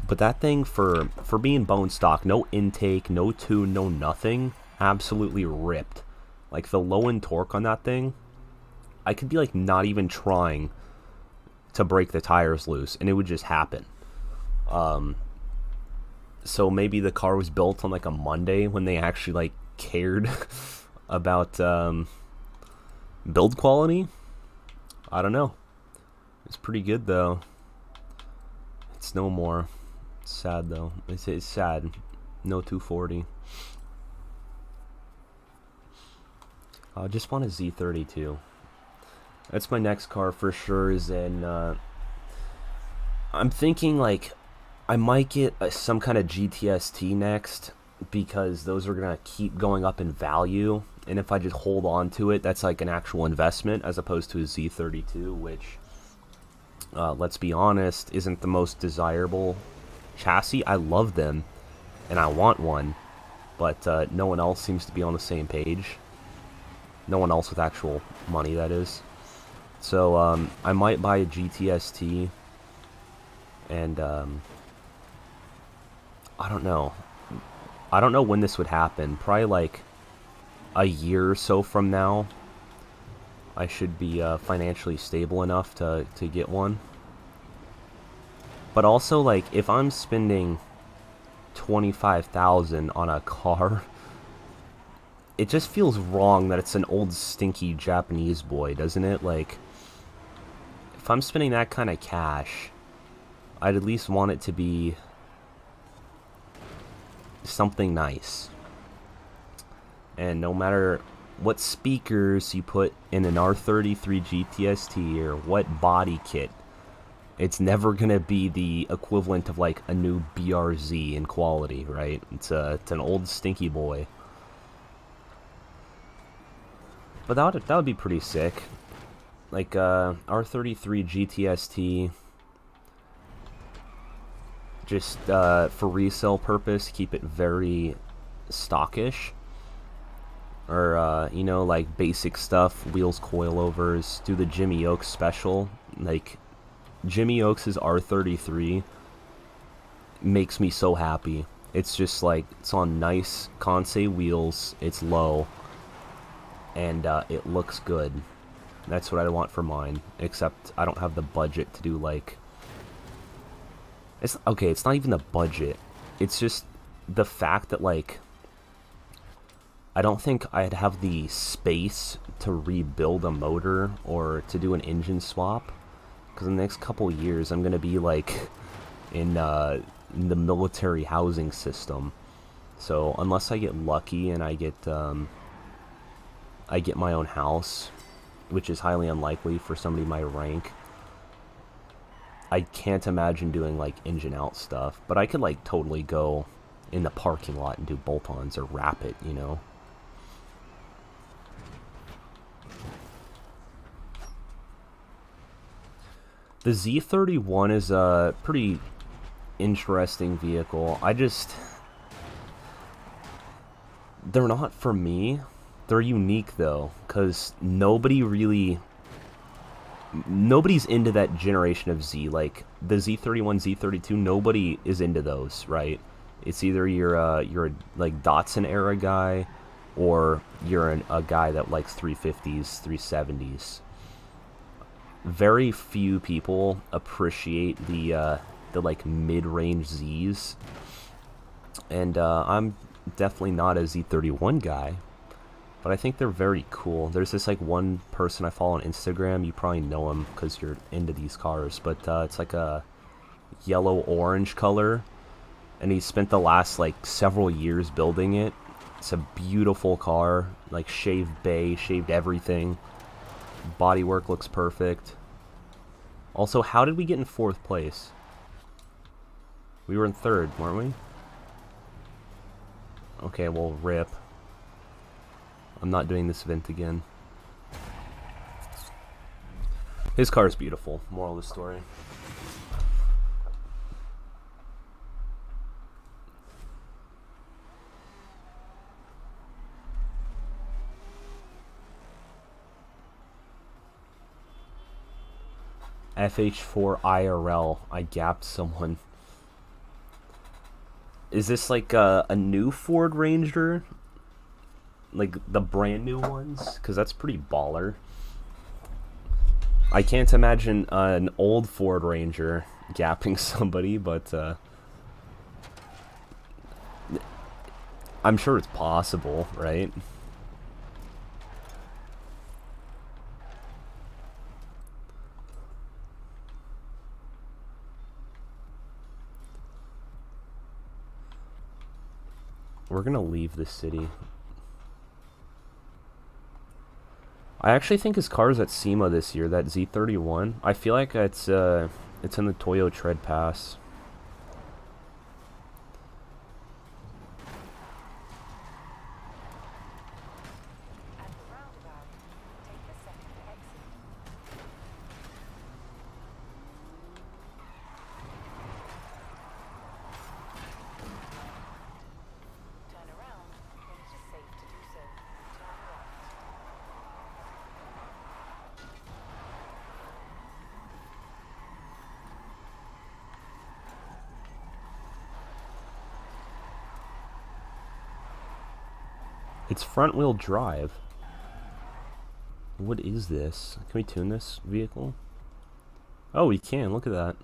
But that thing, for being bone stock, no intake, no tune, no nothing, absolutely ripped. Like, the low end torque on that thing, I could be, like, not even trying to break the tires loose, and it would just happen. So maybe the car was built on, like, a Monday when they actually, like, cared about build quality. I don't know. It's pretty good, though. It's no more. It's sad, though. It's sad. No 240. I just want a Z32. That's my next car for sure. Is in. I'm thinking, like, I might get some kind of GTST next, because those are gonna keep going up in value. And if I just hold on to it, that's like an actual investment, as opposed to a Z32, which, let's be honest, isn't the most desirable chassis. I love them, and I want one, but no one else seems to be on the same page. No one else with actual money, that is. So, I might buy a GTST, and, I don't know. I don't know when this would happen. Probably, like, a year or so from now, I should be financially stable enough to get one. But also, like, if I'm spending $25,000 on a car, it just feels wrong that it's an old stinky Japanese boy, doesn't it? Like, if I'm spending that kind of cash, I'd at least want it to be something nice. And no matter what speakers you put in an R33 GTST or what body kit, it's never gonna be the equivalent of, like, a new BRZ in quality, right? It's an old stinky boy. But that would be pretty sick. Like, R33 GTST, just for resale purpose, keep it very stockish. Or, you know, like, basic stuff, wheels, coilovers, do the Jimmy Oaks special. Like, Jimmy Oaks' R33 makes me so happy. It's just, like, it's on nice Conseil wheels, it's low, and it looks good. That's what I want for mine, except I don't have the budget to do, like... Okay, it's not even the budget. It's just the fact that, like, I don't think I'd have the space to rebuild a motor or to do an engine swap, because in the next couple years I'm gonna be, like, in the military housing system. So unless I get lucky and I get my own house, which is highly unlikely for somebody my rank, I can't imagine doing, like, engine out stuff. But I could, like, totally go in the parking lot and do bolt-ons or wrap it, you know. The Z31 is a pretty interesting vehicle. They're not for me. They're unique, though, because nobody really nobody's into that generation of Z. Like the Z31, Z32, nobody is into those, right? It's either you're a like Datsun era guy, or you're a guy that likes 350s, 370s. Very few people appreciate the like mid-range Zs, and I'm definitely not a Z31 guy. But I think they're very cool. There's this like one person I follow on Instagram. You probably know him because you're into these cars. But it's like a yellow-orange color. And he spent the last like several years building it. It's a beautiful car. Like shaved bay, shaved everything. Bodywork looks perfect. Also, how did we get in 4th place? We were in 3rd, weren't we? Okay, well, rip. I'm not doing this event again. His car is beautiful. Moral of the story. FH4 IRL. I gapped someone. Is this like a new Ford Ranger? Like the brand new ones? Because that's pretty baller. I can't imagine an old Ford Ranger gapping somebody, but I'm sure it's possible, right? We're gonna leave the city. I actually think his car's at SEMA this year, that Z31. I feel like it's in the Toyo Tread Pass. At the roundabout, take the second exit. Turn around when it is safe to do so. Turn right. It's front-wheel drive. What is this? Can we tune this vehicle? Oh, we can. Look at that.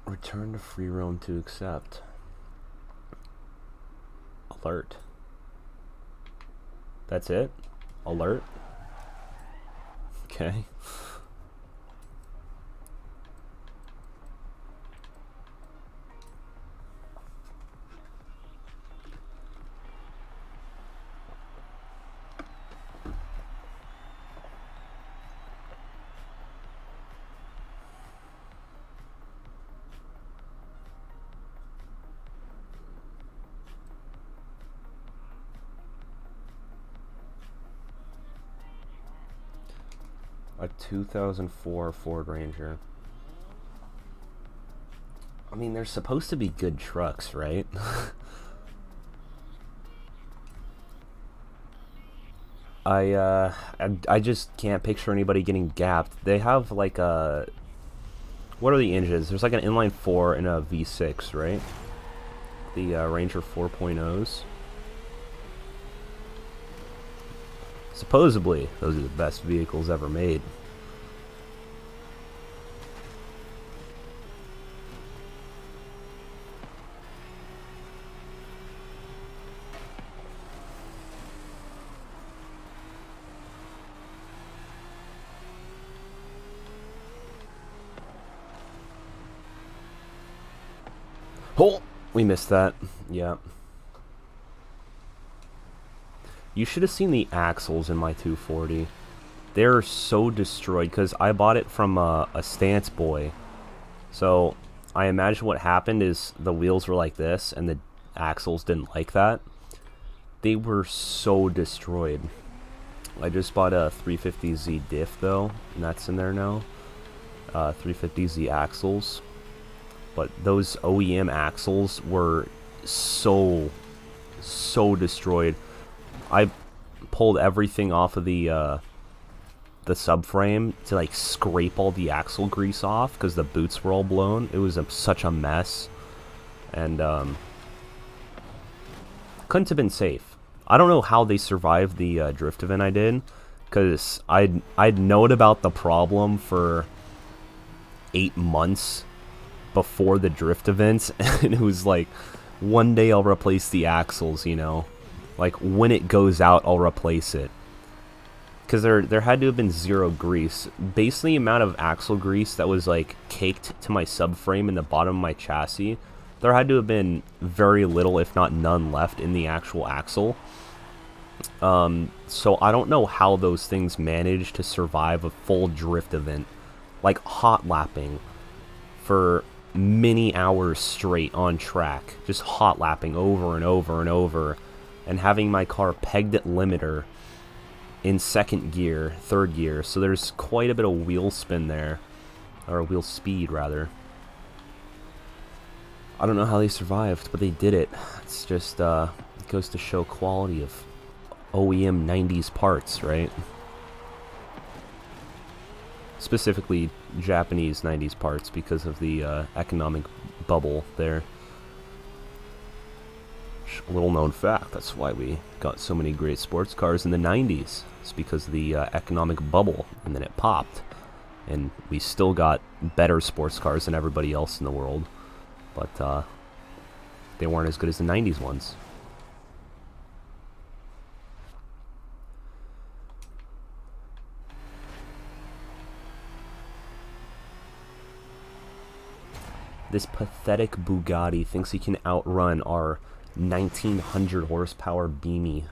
Return to free roam to accept. Alert. That's it? Alert? Okay. A 2004 Ford Ranger. I mean, they're supposed to be good trucks, right? I just can't picture anybody getting gapped. They have like a... What are the engines? There's like an inline 4 and a V6, right? The Ranger 4.0s. Supposedly, those are the best vehicles ever made. Oh, we missed that. Yeah. You should have seen the axles in my 240. They're so destroyed because I bought it from a stance boy. So I imagine what happened is the wheels were like this and the axles didn't like that. They were so destroyed. I just bought a 350Z diff though, and that's in there now. 350Z axles. But those OEM axles were so destroyed. I pulled everything off of the subframe to like scrape all the axle grease off because the boots were all blown. It was such a mess, and couldn't have been safe. I don't know how they survived the drift event I did, because I'd known about the problem for 8 months before the drift events, and it was like, one day I'll replace the axles, you know, like when it goes out I'll replace it. Because there had to have been zero grease. Based on the amount of axle grease that was like caked to my subframe in the bottom of my chassis, there had to have been very little, if not none, left in the actual axle. So I don't know how those things managed to survive a full drift event, like hot lapping for many hours straight on track, just hot lapping over and over and over, and having my car pegged at limiter in second gear, third gear, so there's quite a bit of wheel spin there, or wheel speed rather. I don't know how they survived, but they did it. It's just, it goes to show quality of OEM 90s parts, right? Specifically Japanese 90s parts because of the economic bubble there. A little known fact, that's why we got so many great sports cars in the 90s. It's because of the economic bubble, and then it popped. And we still got better sports cars than everybody else in the world. But they weren't as good as the 90s ones. This pathetic Bugatti thinks he can outrun our 1900 horsepower Beamy.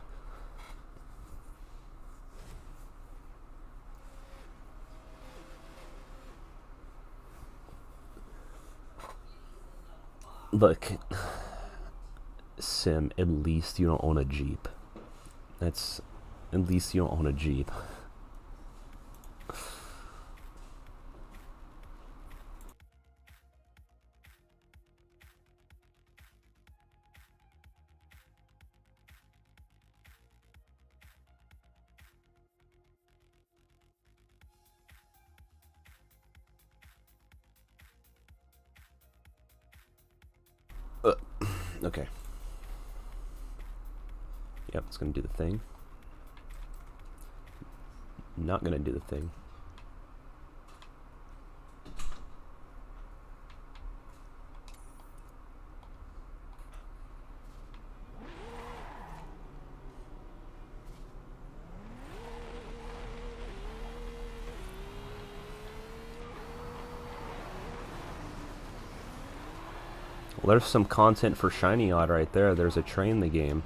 Look, Sim, at least you don't own a Jeep. At least you don't own a Jeep. Okay. Yep, it's gonna do the thing. Not gonna do the thing. Well, there's some content for Shiny Odd right there. There's a train in the game.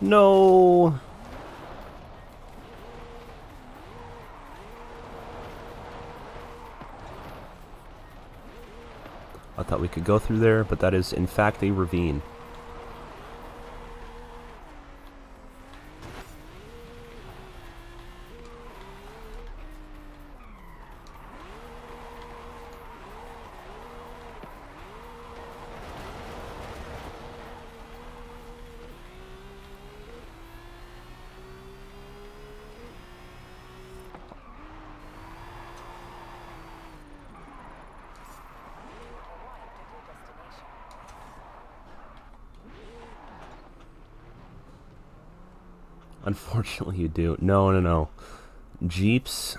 No. I thought we could go through there, but that is in fact a ravine. Unfortunately, you do. No, no, no. Jeeps...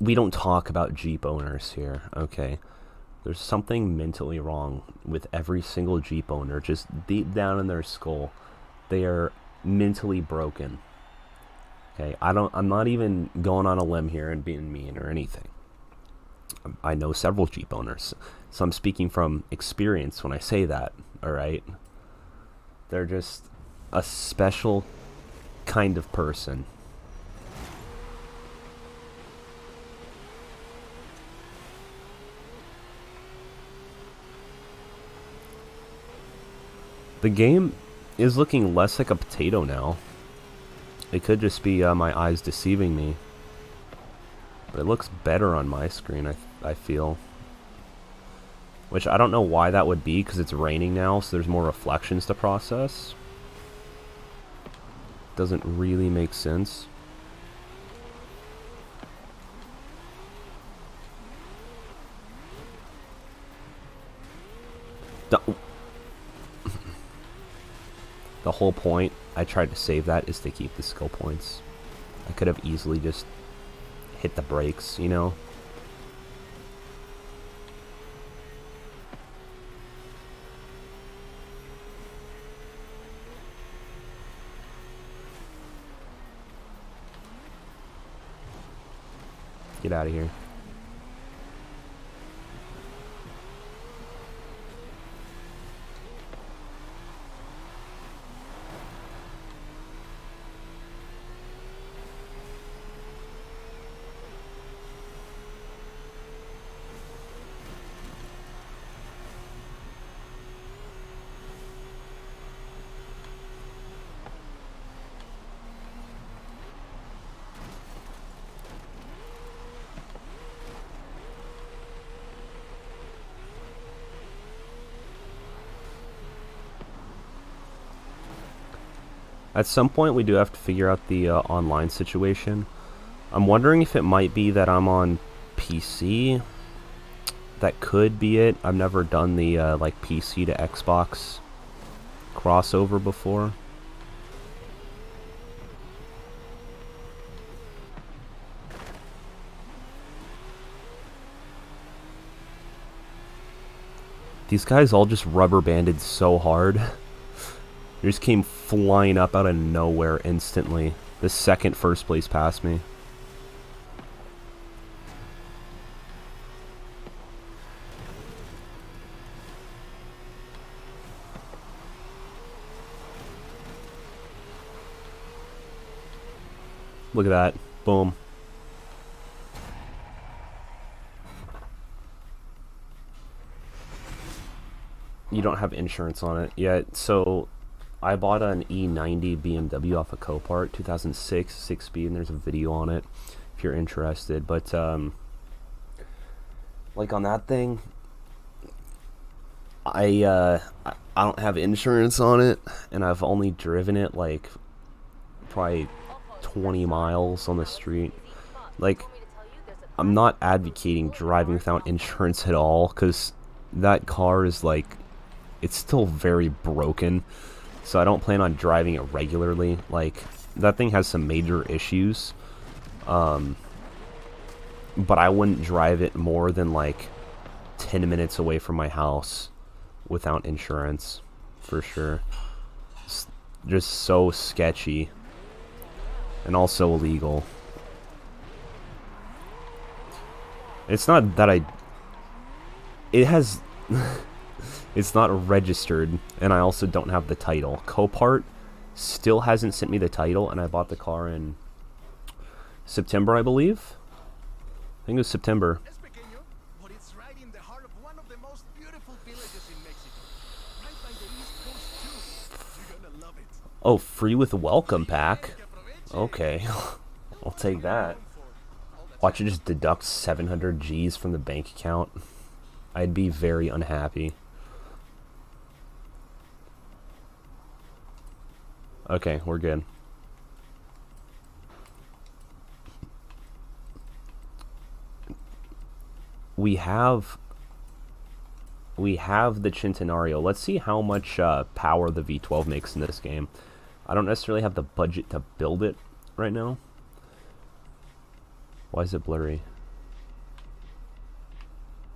We don't talk about Jeep owners here, okay? There's something mentally wrong with every single Jeep owner. Just deep down in their skull, they are mentally broken. Okay, I'm not even going on a limb here and being mean or anything. I know several Jeep owners, so I'm speaking from experience when I say that, alright? They're just a special kind of person. The game is looking less like a potato now. It could just be my eyes deceiving me. But it looks better on my screen, I feel. Which I don't know why that would be, because it's raining now, so there's more reflections to process. Doesn't really make sense. The whole point, I tried to save that, is to keep the skill points. I could have easily just hit the brakes, you know? Get out of here. At some point, we do have to figure out the online situation. I'm wondering if it might be that I'm on PC. That could be it. I've never done the like PC to Xbox crossover before. These guys all just rubber banded so hard. They just came flying up out of nowhere instantly. The second first place passed me. Look at that. Boom. You don't have insurance on it yet, so I bought an E90 BMW off of Copart, 2006, 6-speed, and there's a video on it if you're interested. But, like on that thing, I don't have insurance on it, and I've only driven it like probably 20 miles on the street. Like, I'm not advocating driving without insurance at all, because that car is like, it's still very broken. So I don't plan on driving it regularly. Like, that thing has some major issues. But I wouldn't drive it more than like 10 minutes away from my house without insurance, for sure. It's just so sketchy. And also illegal. It's not that it has... It's not registered, and I also don't have the title. Copart still hasn't sent me the title, and I bought the car in September, I believe. I think it was September. Oh, free with welcome pack. Okay, I'll take that. Watch it just deduct 700 G's from the bank account. I'd be very unhappy. Okay, we're good. We have the Centenario. Let's see how much power the V12 makes in this game. I don't necessarily have the budget to build it right now. Why is it blurry?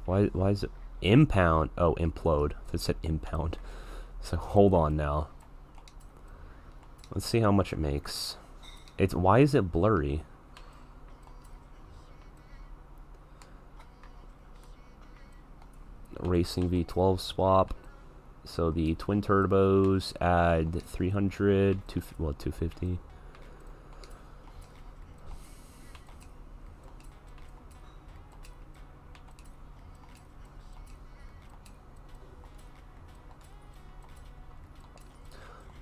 Why is it impound? Oh, implode. It said impound. So hold on now. Let's see how much it makes. It's why is it blurry? Racing V12 swap. So the twin turbos add 300 to 250.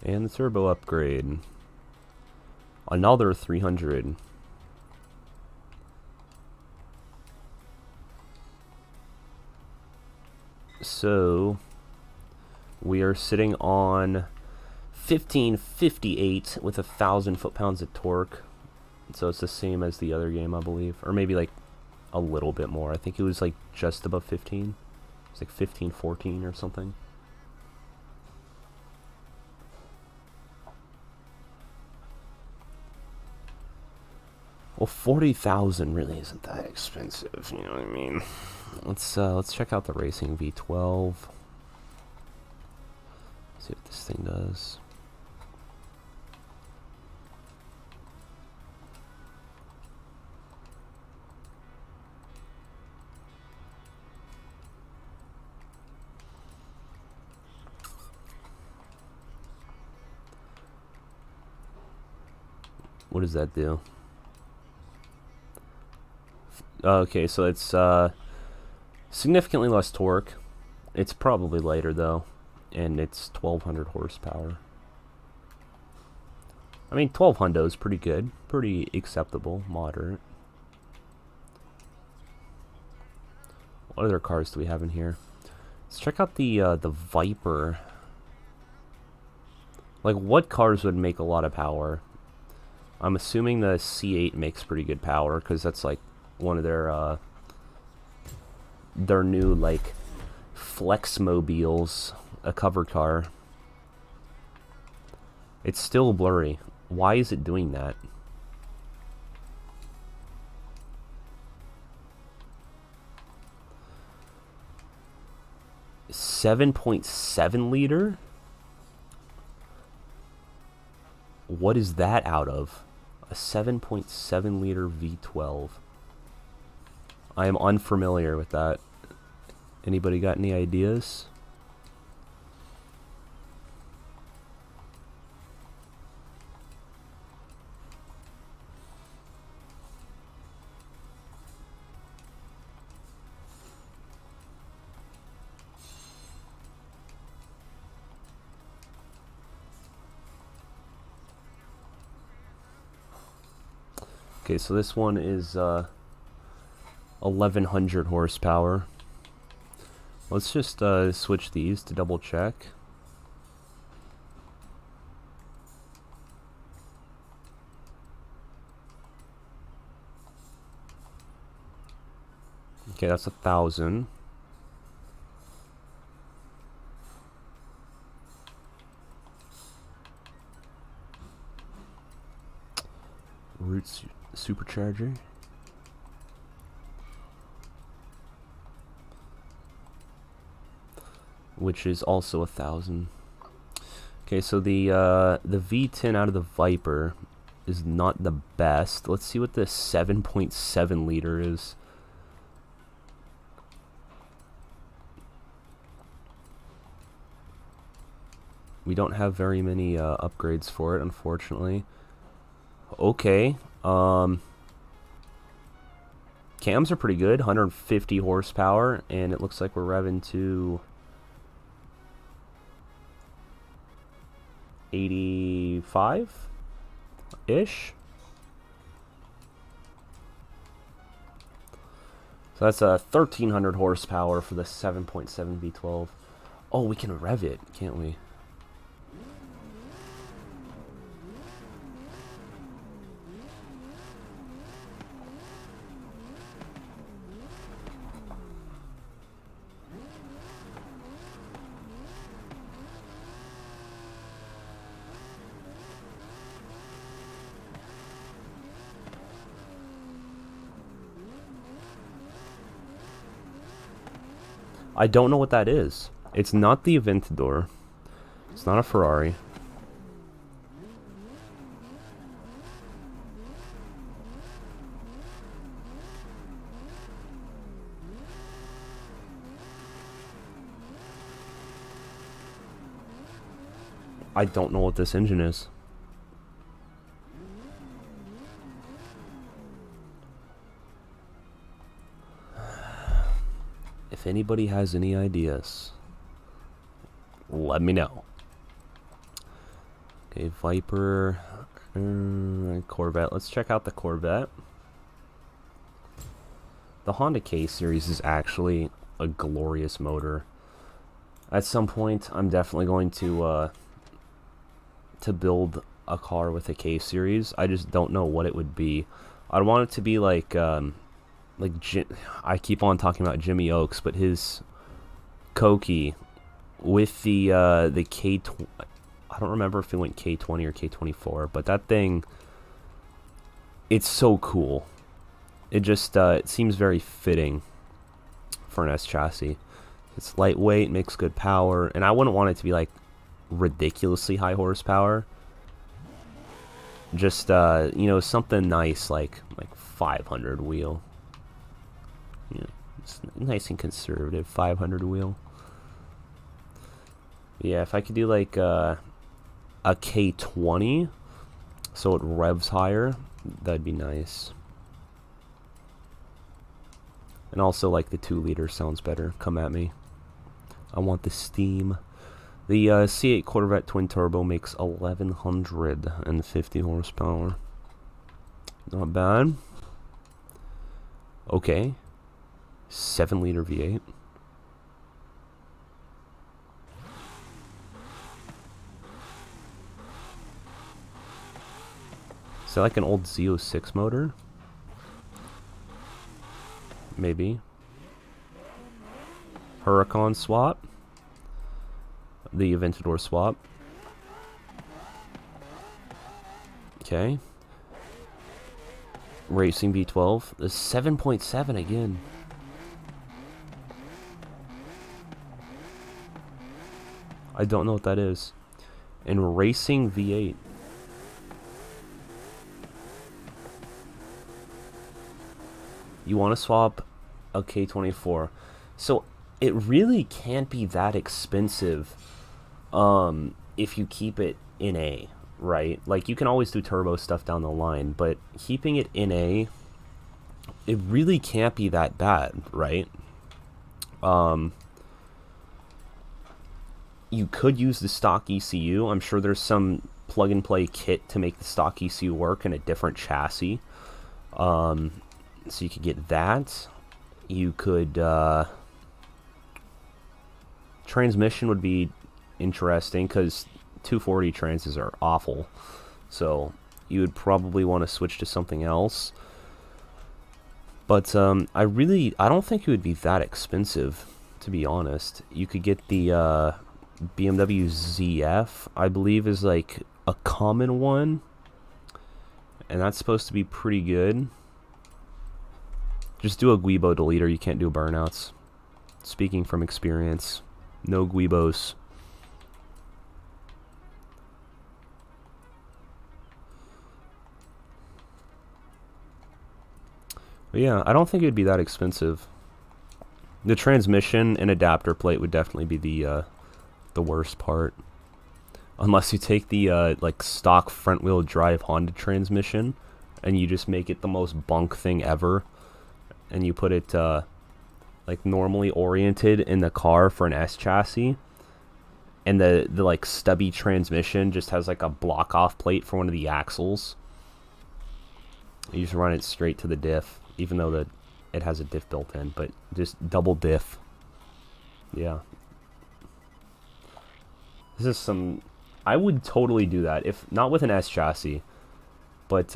And the turbo upgrade. Another 300. So we are sitting on 1558 with 1,000 foot-pounds of torque. So it's the same as the other game, I believe. Or maybe like a little bit more. I think it was like just above 15. It's like 1514 or something. Well, 40,000 really isn't that expensive, you know what I mean? Let's check out the Racing V12. See what this thing does. What does that do? Okay, so it's significantly less torque. It's probably lighter though, and it's 1,200 horsepower. I mean, 1,200 is pretty good, pretty acceptable, moderate. What other cars do we have in here? Let's check out the Viper. Like, what cars would make a lot of power? I'm assuming the C8 makes pretty good power because that's like one of their new like flex mobiles, a cover car. It's still blurry. Why is it doing that? .7 liter? What is that out of? A 7.7 liter V12. I am unfamiliar with that. Anybody got any ideas? Okay, so this one is 1,100 horsepower. Let's just switch these to double check. Okay, that's 1,000. Root supercharger. Which is also 1,000. Okay, so the V10 out of the Viper is not the best. Let's see what the 7.7 liter is. We don't have very many upgrades for it, unfortunately. Okay. Cams are pretty good, 150 horsepower, and it looks like we're revving to 85-ish. So that's 1,300 horsepower for the 7.7 V12. Oh, we can rev it, can't we? I don't know what that is. It's not the Aventador. It's not a Ferrari. I don't know what this engine is. If anybody has any ideas, let me know. Okay, Viper, Corvette. Let's check out the Corvette. The Honda K series is actually a glorious motor. At some point, I'm definitely going to build a car with a K series. I just don't know what it would be. I'd want it to be like I keep on talking about Jimmy Oaks, but his Koki with the K20. I don't remember if it went K20 or K24, but that thing, it's so cool. It just it seems very fitting for an S chassis. It's lightweight, makes good power, and I wouldn't want it to be like ridiculously high horsepower. Just you know, something nice like 500 wheel. You know, it's nice and conservative 500 wheel. Yeah, if I could do like a K20, so it revs higher, that'd be nice. And also, like, the 2-liter sounds better. Come at me. I want the steam. The C8 Corvette twin turbo makes 1150 horsepower. Not bad. Okay. 7-liter V8. Is that like an old Z06 motor? Maybe. Huracan swap. The Aventador swap. Okay. Racing V12. The 7.7 again. I don't know what that is. And Racing V8. You want to swap a K24. So it really can't be that expensive if you keep it in A, right? Like, you can always do turbo stuff down the line, but keeping it in A, it really can't be that bad, right? You could use the stock ECU. I'm sure there's some plug-and-play kit to make the stock ECU work in a different chassis. So you could get that. You could transmission would be interesting because 240 transes are awful. So you would probably want to switch to something else. But I don't think it would be that expensive, to be honest. You could get the BMW ZF, I believe, is like a common one, and that's supposed to be pretty good. Just do a Guibo deleter. You can't do burnouts. Speaking from experience, no Guibos. But yeah, I don't think it would be that expensive. The transmission and adapter plate would definitely be the worst part, unless you take the like stock front wheel drive Honda transmission and you just make it the most bunk thing ever, and you put it like normally oriented in the car for an S chassis, and the like stubby transmission just has like a block off plate for one of the axles. You just run it straight to the diff, even though it has a diff built in, but just double diff. Yeah. This is some... I would totally do that, if not with an S chassis, but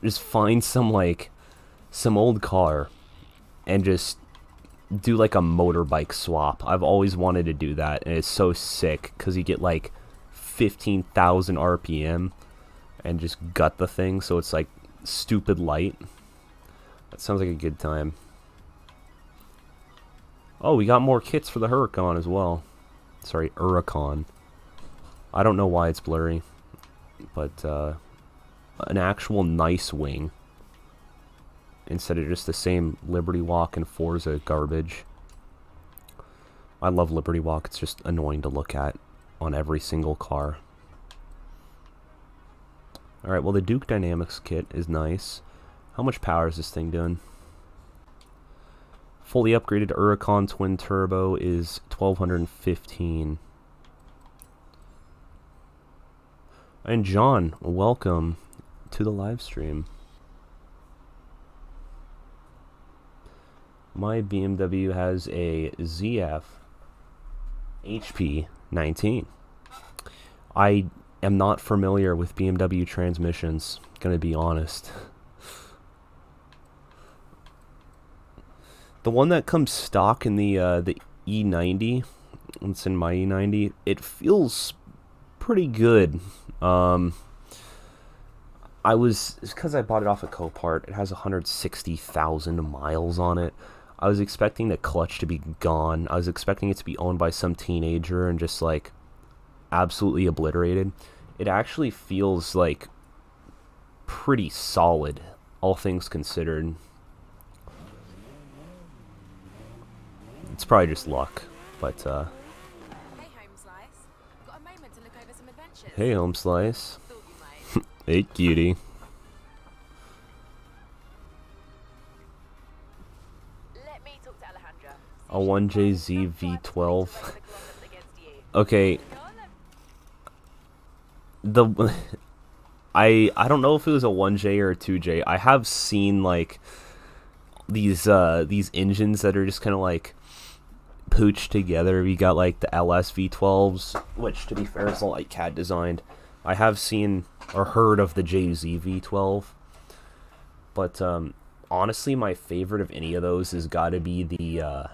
just find some old car and just do like a motorbike swap. I've always wanted to do that, and it's so sick because you get like 15,000 RPM and just gut the thing, so it's like stupid light. That sounds like a good time. Oh, we got more kits for the Huracan as well. Sorry, Huracan. I don't know why it's blurry, but an actual nice wing instead of just the same Liberty Walk and Forza garbage. I love Liberty Walk. It's just annoying to look at on every single car. Alright, well the Duke Dynamics kit is nice. How much power is this thing doing? Fully upgraded Huracan Twin Turbo is 1215. And John, welcome to the live stream. My BMW has a ZF HP 19. I am not familiar with BMW transmissions, gonna be honest. The one that comes stock in the E90, it's in my E90, it feels pretty good. Because I bought it off a Copart, it has 160,000 miles on it. I was expecting the clutch to be gone. I was expecting it to be owned by some teenager and just like absolutely obliterated. It actually feels like pretty solid, all things considered. It's probably just luck, but Hey, Home Slice. Got a moment to look over some adventures? hey, Home Slice. Thought you might. Hey, cutie. Let me talk to Alejandra. A 1JZ V12. Okay. I don't know if it was a 1J or a 2J. I have seen like these engines that are just kind of like pooched together. We got like the LS V12s, which to be fair is all like CAD designed. I have seen or heard of the JZ V12, but honestly, my favorite of any of those has got to be the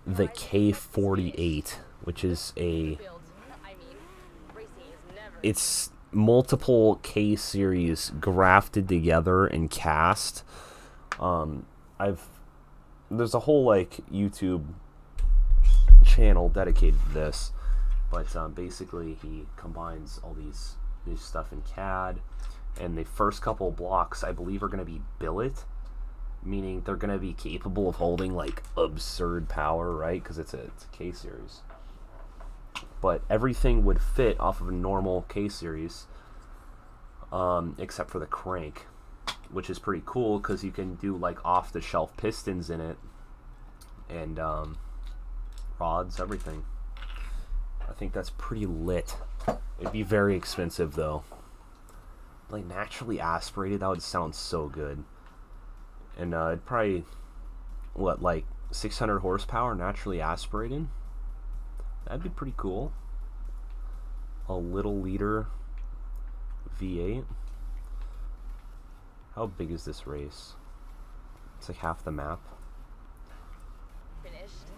K48, which is it's multiple K series grafted together and cast. There's a whole like YouTube channel dedicated to this, but basically he combines all these stuff in CAD, and the first couple of blocks I believe are going to be billet, meaning they're going to be capable of holding like absurd power, right? Because it's a K series, but everything would fit off of a normal K series, except for the crank, which is pretty cool because you can do like off-the-shelf pistons in it and rods, everything. I think that's pretty lit. It'd be very expensive though. Like naturally aspirated, that would sound so good. And it'd probably, what, like 600 horsepower naturally aspirated? That'd be pretty cool. A little liter V8. How big is this race? It's like half the map. Finished.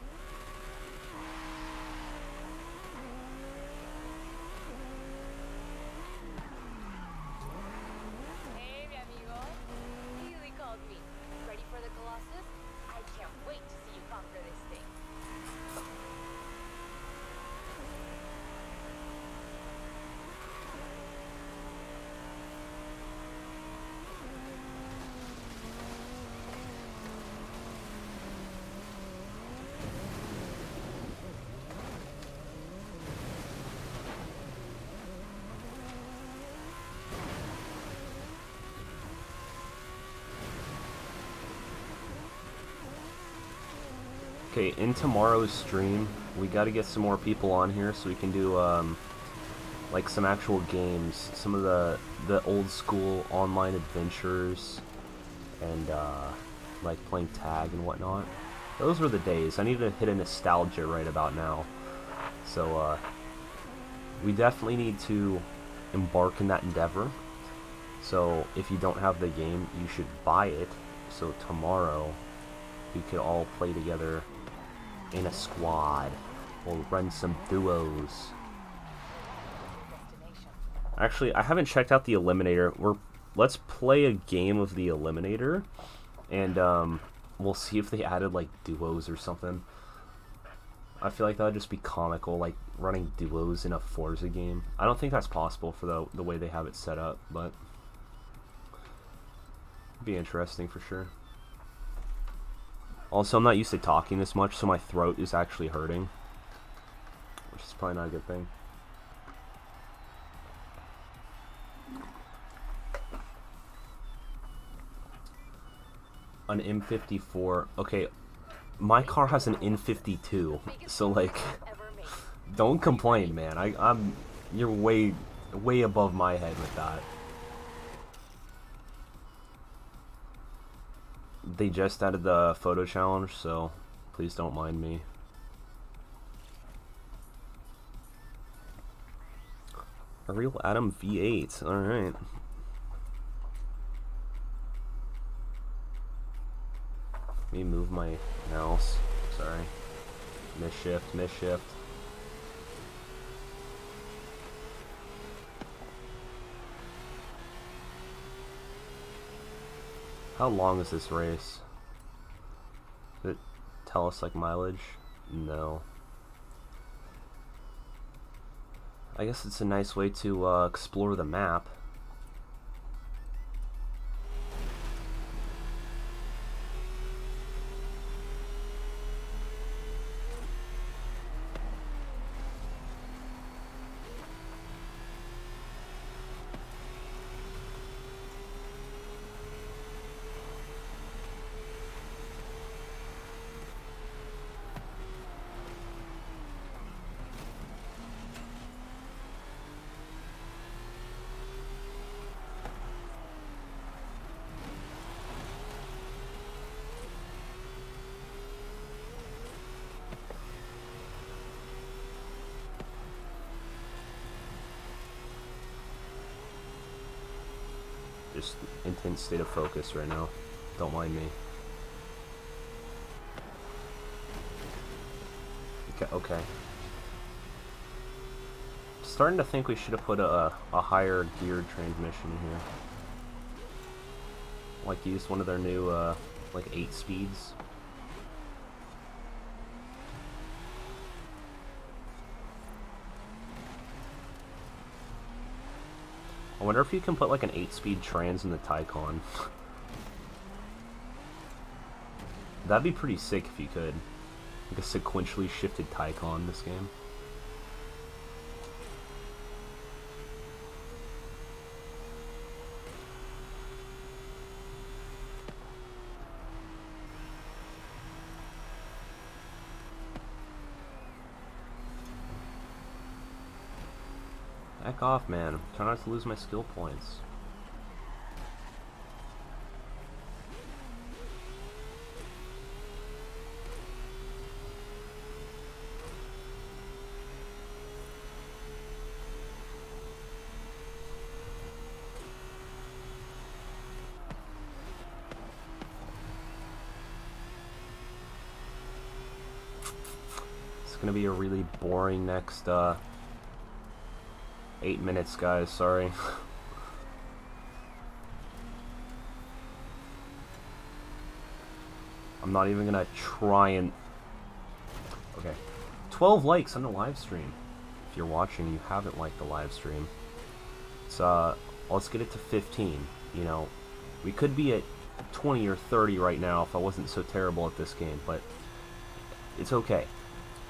Hey, mi amigo. Haley called me. Ready for the Colossus? I can't wait to see you conquer this thing. Okay, in tomorrow's stream, we got to get some more people on here so we can do like some actual games, some of the old school online adventures, and like playing tag and whatnot. Those were the days. I need to hit a nostalgia right about now. So we definitely need to embark in that endeavor. So if you don't have the game, you should buy it. So tomorrow we could all play together in a squad. We'll run some duos. Actually, I haven't checked out the Eliminator. Let's play a game of the Eliminator, and We'll see if they added like duos or something. I feel like that would just be comical, like running duos in a Forza game. I don't think that's possible for the way they have it set up, but it'd be interesting for sure. Also, I'm not used to talking this much, so my throat is actually hurting, which is probably not a good thing. An M54. Okay, my car has an N52, so like, don't complain, man. You're way above my head with that. They just added the photo challenge, so please don't mind me. A real Adam V8. All right. Let me move my mouse. Sorry. Miss shift. How long is this race? Did it tell us like mileage? No. I guess it's a nice way to explore the map. Just intense state of focus right now. Don't mind me. Okay. Starting to think we should have put a higher geared transmission here. Like used one of their new like 8 speeds. I wonder if you can put like an 8-speed trans in the Taycan. That'd be pretty sick if you could. Like a sequentially shifted Taycan in this game. Back off, man. I'm trying not to lose my skill points. It's gonna be a really boring next 8 minutes, guys, sorry. I'm not even gonna try and... Okay. 12 likes on the live stream. If you're watching, you haven't liked the live stream. It's, let's get it to 15, you know. We could be at 20 or 30 right now if I wasn't so terrible at this game, but it's okay.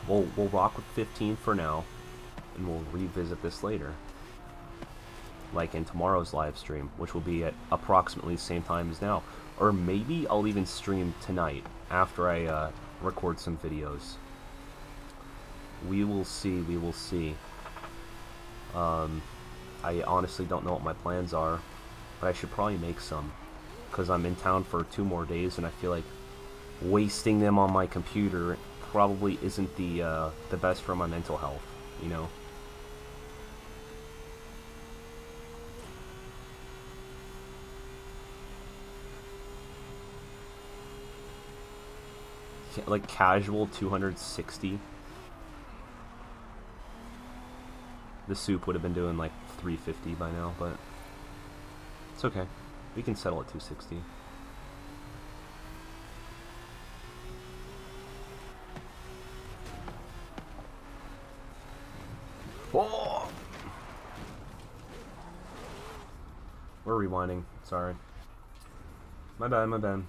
We'll rock with 15 for now, and we'll revisit this later. Like in tomorrow's live stream, which will be at approximately the same time as now. Or maybe I'll even stream tonight after I record some videos. We will see, we will see. I honestly don't know what my plans are, but I should probably make some. Because I'm in town for 2 more days, and I feel like wasting them on my computer probably isn't the best for my mental health, you know? Like casual 260. The soup would have been doing like 350 by now, but it's okay. We can settle at 260. mining. Sorry. My bad, my bad.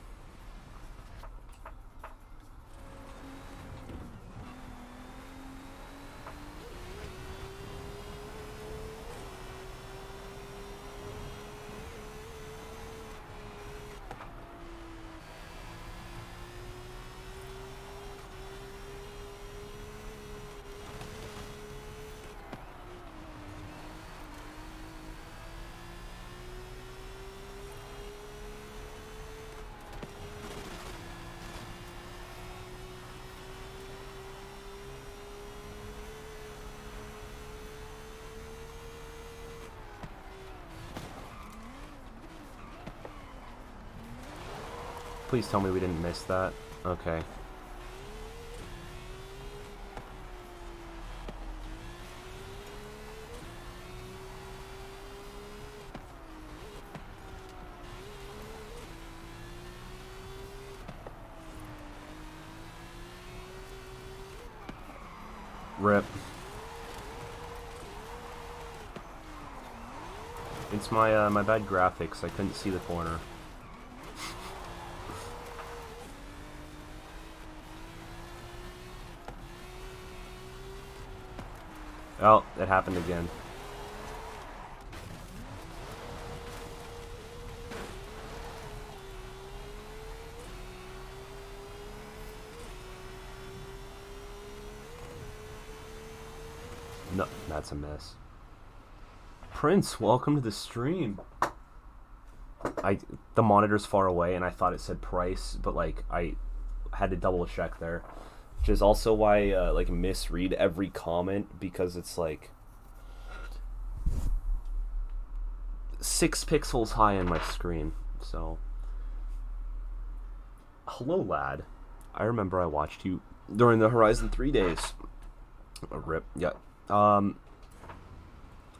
Please tell me we didn't miss that. Okay. Rip. It's my my bad graphics. I couldn't see the corner. Oh, it happened again. No, that's a miss. Prince, welcome to the stream. The monitor's far away and I thought it said price, but like I had to double check there. Which is also why I like misread every comment, because it's like 6 pixels high on my screen. So hello, lad. I remember I watched you during the Horizon 3 days. Rip. Yeah.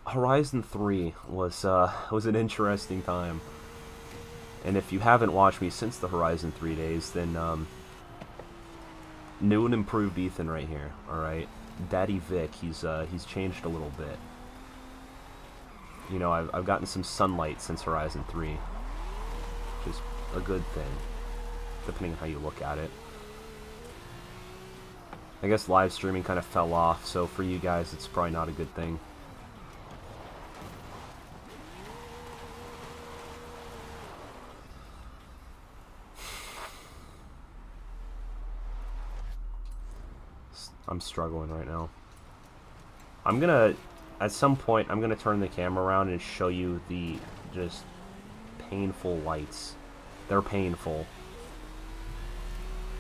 Horizon 3 was an interesting time. And if you haven't watched me since the Horizon 3 days, then new and improved Ethan right here. All right, Daddy Vic, he's changed a little bit. You know, I've gotten some sunlight since Horizon 3, which is a good thing, depending on how you look at it. I guess live streaming kind of fell off, so for you guys, it's probably not a good thing. I'm struggling right now. I'm gonna, at some point, I'm gonna turn the camera around and show you the just painful lights. They're painful.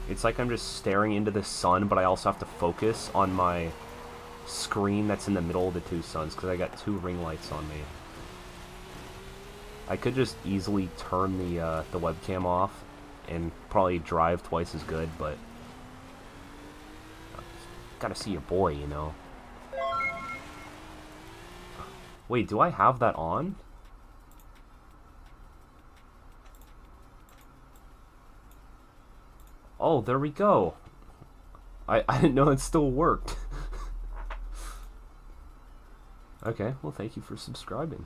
It's like I'm just staring into the sun, but I also have to focus on my screen that's in the middle of the two suns, because I got 2 ring lights on me. I could just easily turn the webcam off and probably drive twice as good, but gotta see your boy, you know. Wait, do I have that on? Oh, there we go. I didn't know it still worked. Okay, well, thank you for subscribing.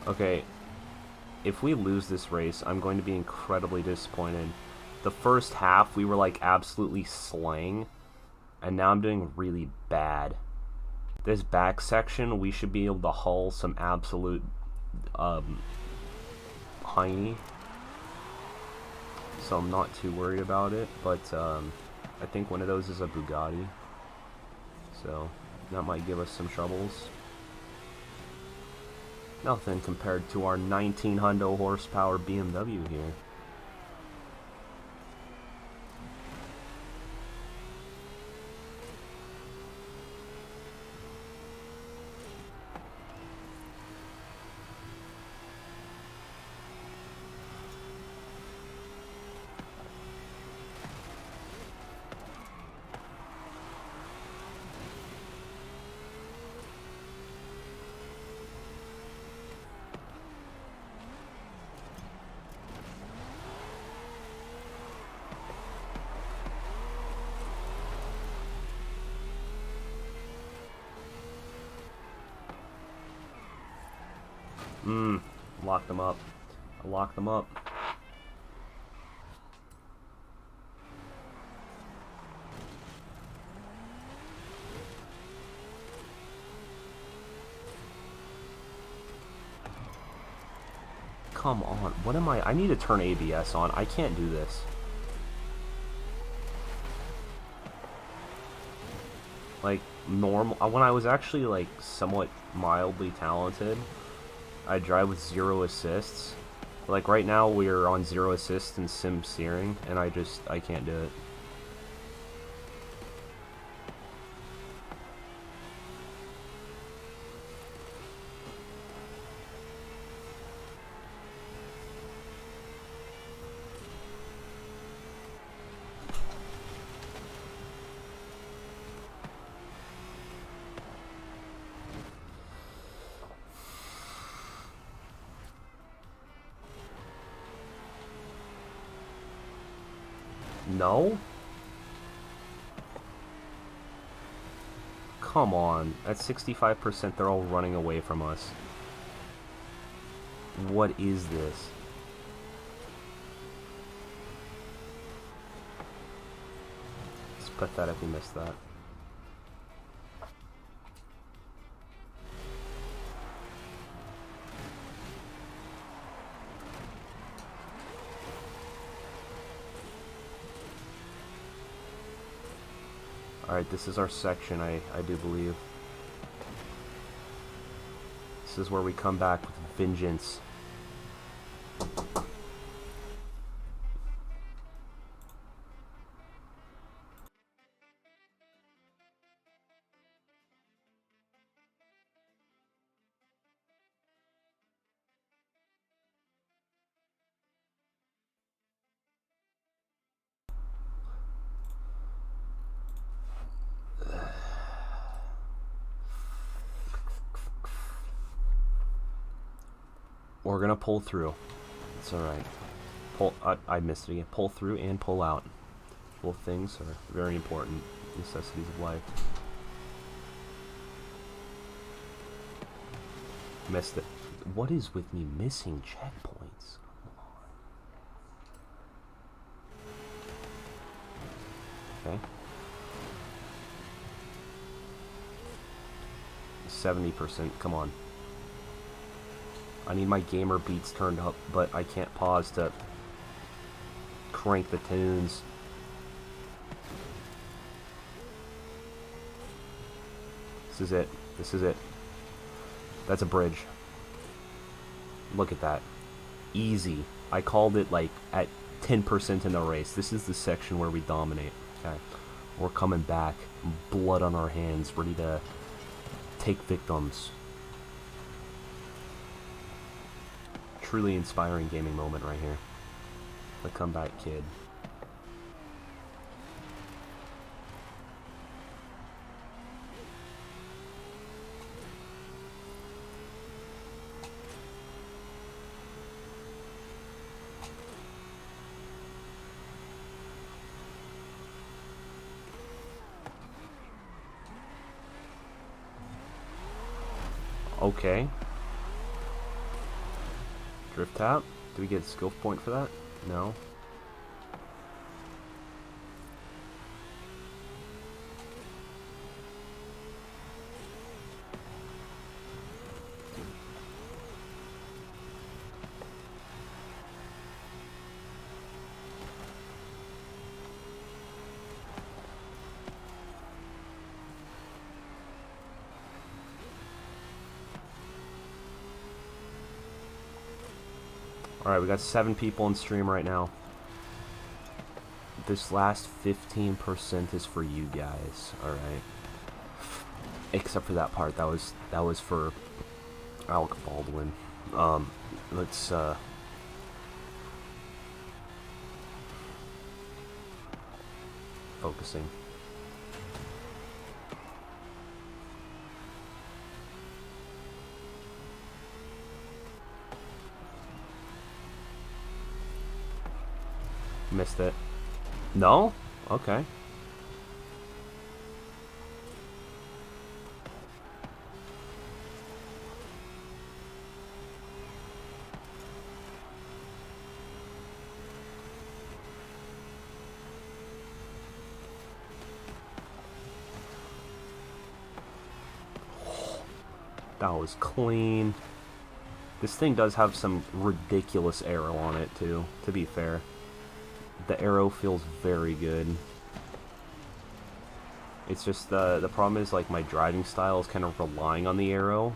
Okay, if we lose this race, I'm going to be incredibly disappointed. The first half, we were like absolutely slaying, and now I'm doing really bad. This back section, we should be able to hull some absolute hiney. So I'm not too worried about it, but I think one of those is a Bugatti. So that might give us some troubles. Nothing compared to our 1900 horsepower BMW here. Lock them up. I locked them up. Come on, what am I need to turn ABS on. I can't do this. Like, normal, when I was actually, like, somewhat mildly talented, I'd drive with 0 assists. Like, right now, we're on 0 assists and sim steering, and I can't do it. No? Come on. At 65%, they're all running away from us. What is this? It's pathetic we missed that. Alright, this is our section, I do believe. This is where we come back with vengeance. We're gonna pull through. It's alright. I missed it again. Pull through and pull out. Both things are very important necessities of life. Missed it. What is with me missing checkpoints? Okay. 70%, come on. I need my gamer beats turned up, but I can't pause to crank the tunes. This is it. This is it. That's a bridge. Look at that. Easy. I called it like at 10% in the race. This is the section where we dominate. Okay. We're coming back. Blood on our hands. Ready to take victims. Truly inspiring gaming moment right here. The comeback kid. Okay. Drift tap? Do we get a skill point for that? No. Alright, we got 7 people in stream right now. This last 15% is for you guys, alright? Except for that part, that was for Alec Baldwin. Let's focusing. Missed it. No? Okay. That was clean. This thing does have some ridiculous arrow on it too, to be fair. The arrow feels very good. It's just the problem is like my driving style is kind of relying on the arrow,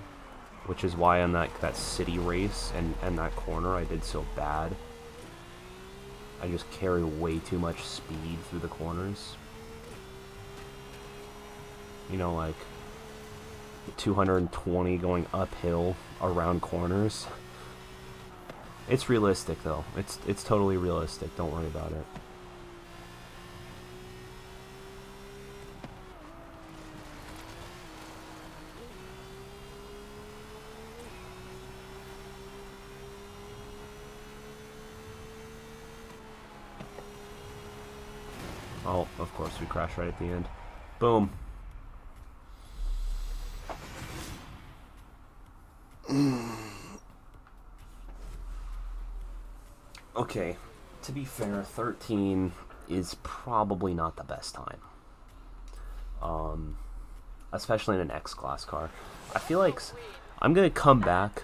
which is why on that city race and that corner I did so bad. I just carry way too much speed through the corners. You know, like 220 going uphill around corners. It's realistic though. It's totally realistic. Don't worry about it. Oh, of course we crash right at the end. Boom. Okay, to be fair, 13 is probably not the best time. Especially in an X-Class car. I feel like I'm going to come back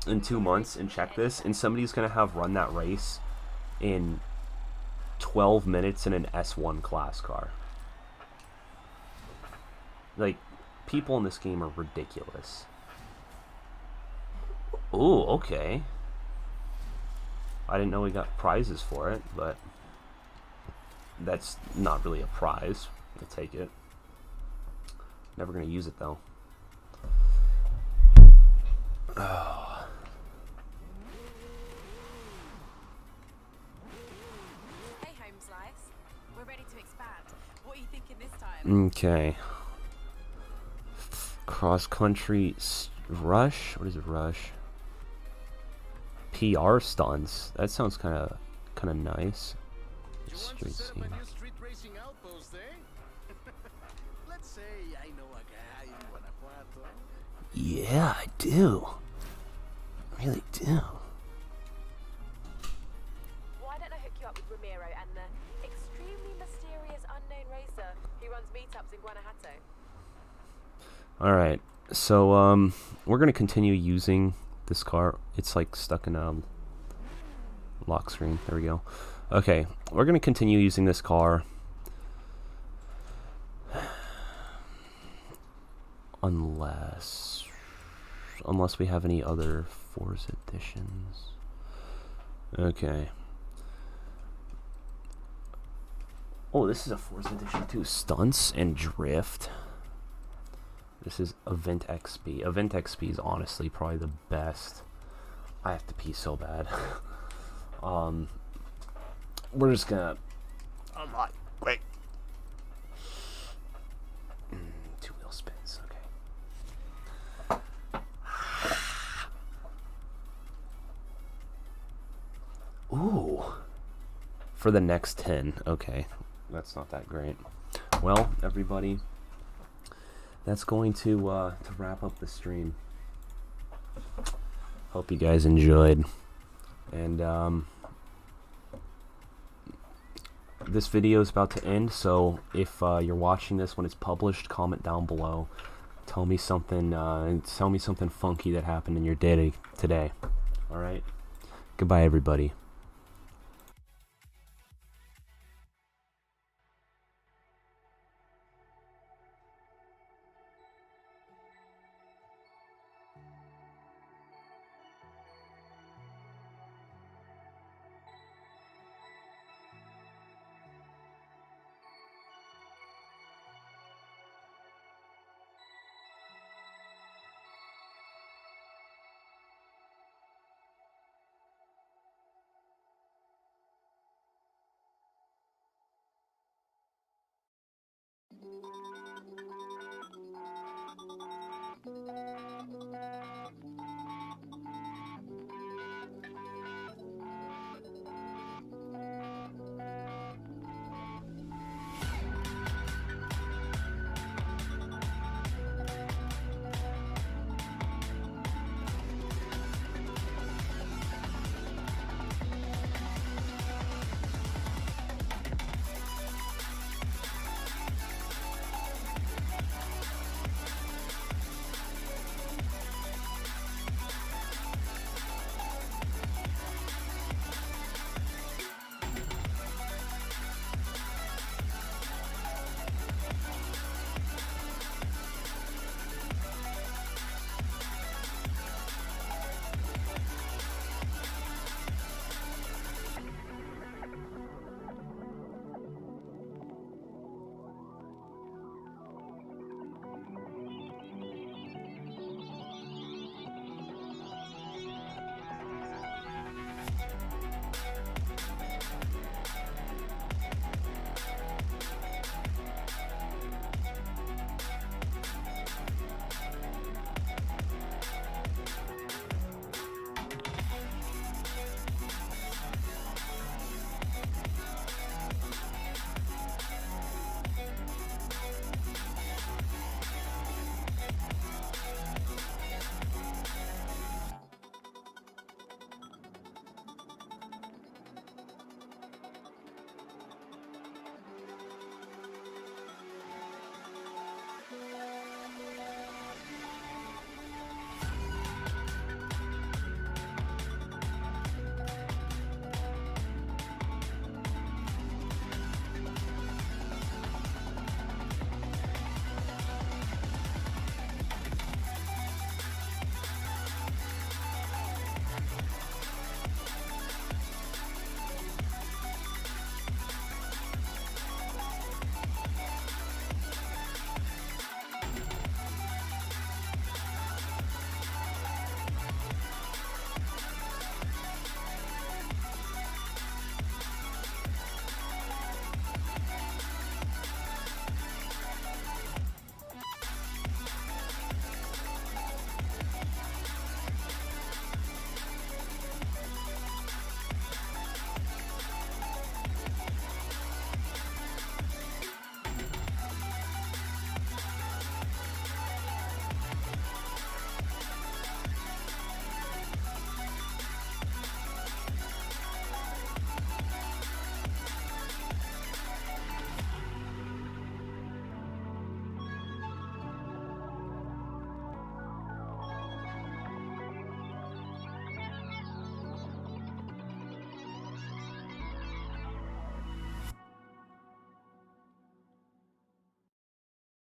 in 2 months and check this, and somebody's going to have run that race in 12 minutes in an S1 class car. Like, people in this game are ridiculous. Ooh, okay. I didn't know we got prizes for it, but that's not really a prize. I'll take it. Never gonna use it though. Oh. Hey, Home Slice. We're ready to expand. What are you thinking this time? Okay. Cross country rush. What is it? Rush. PR stunts. That sounds kind of nice. Street scene. Street racing outpost, eh? Let's say I know a guy in Guanajuato. Yeah, I do. I really do. Why don't I hook you up with Ramiro and the extremely mysterious unknown racer who runs meetups in Guanajuato? Alright, so we're gonna continue using this car. It's like stuck in a lock screen. There we go. Okay, we're gonna continue using this car unless we have any other Forza editions. Okay. Oh, this is a Forza edition too. Stunts and drift. This is Event XP. Event XP is honestly probably the best. I have to pee so bad. We're just gonna unlock. Wait. 2 wheel spins. Okay. Ooh. For the next 10. Okay. That's not that great. Well, everybody, that's going to wrap up the stream. Hope you guys enjoyed. And this video is about to end, so if you're watching this when it's published, comment down below. Tell me something funky that happened in your day today. All right. Goodbye, everybody.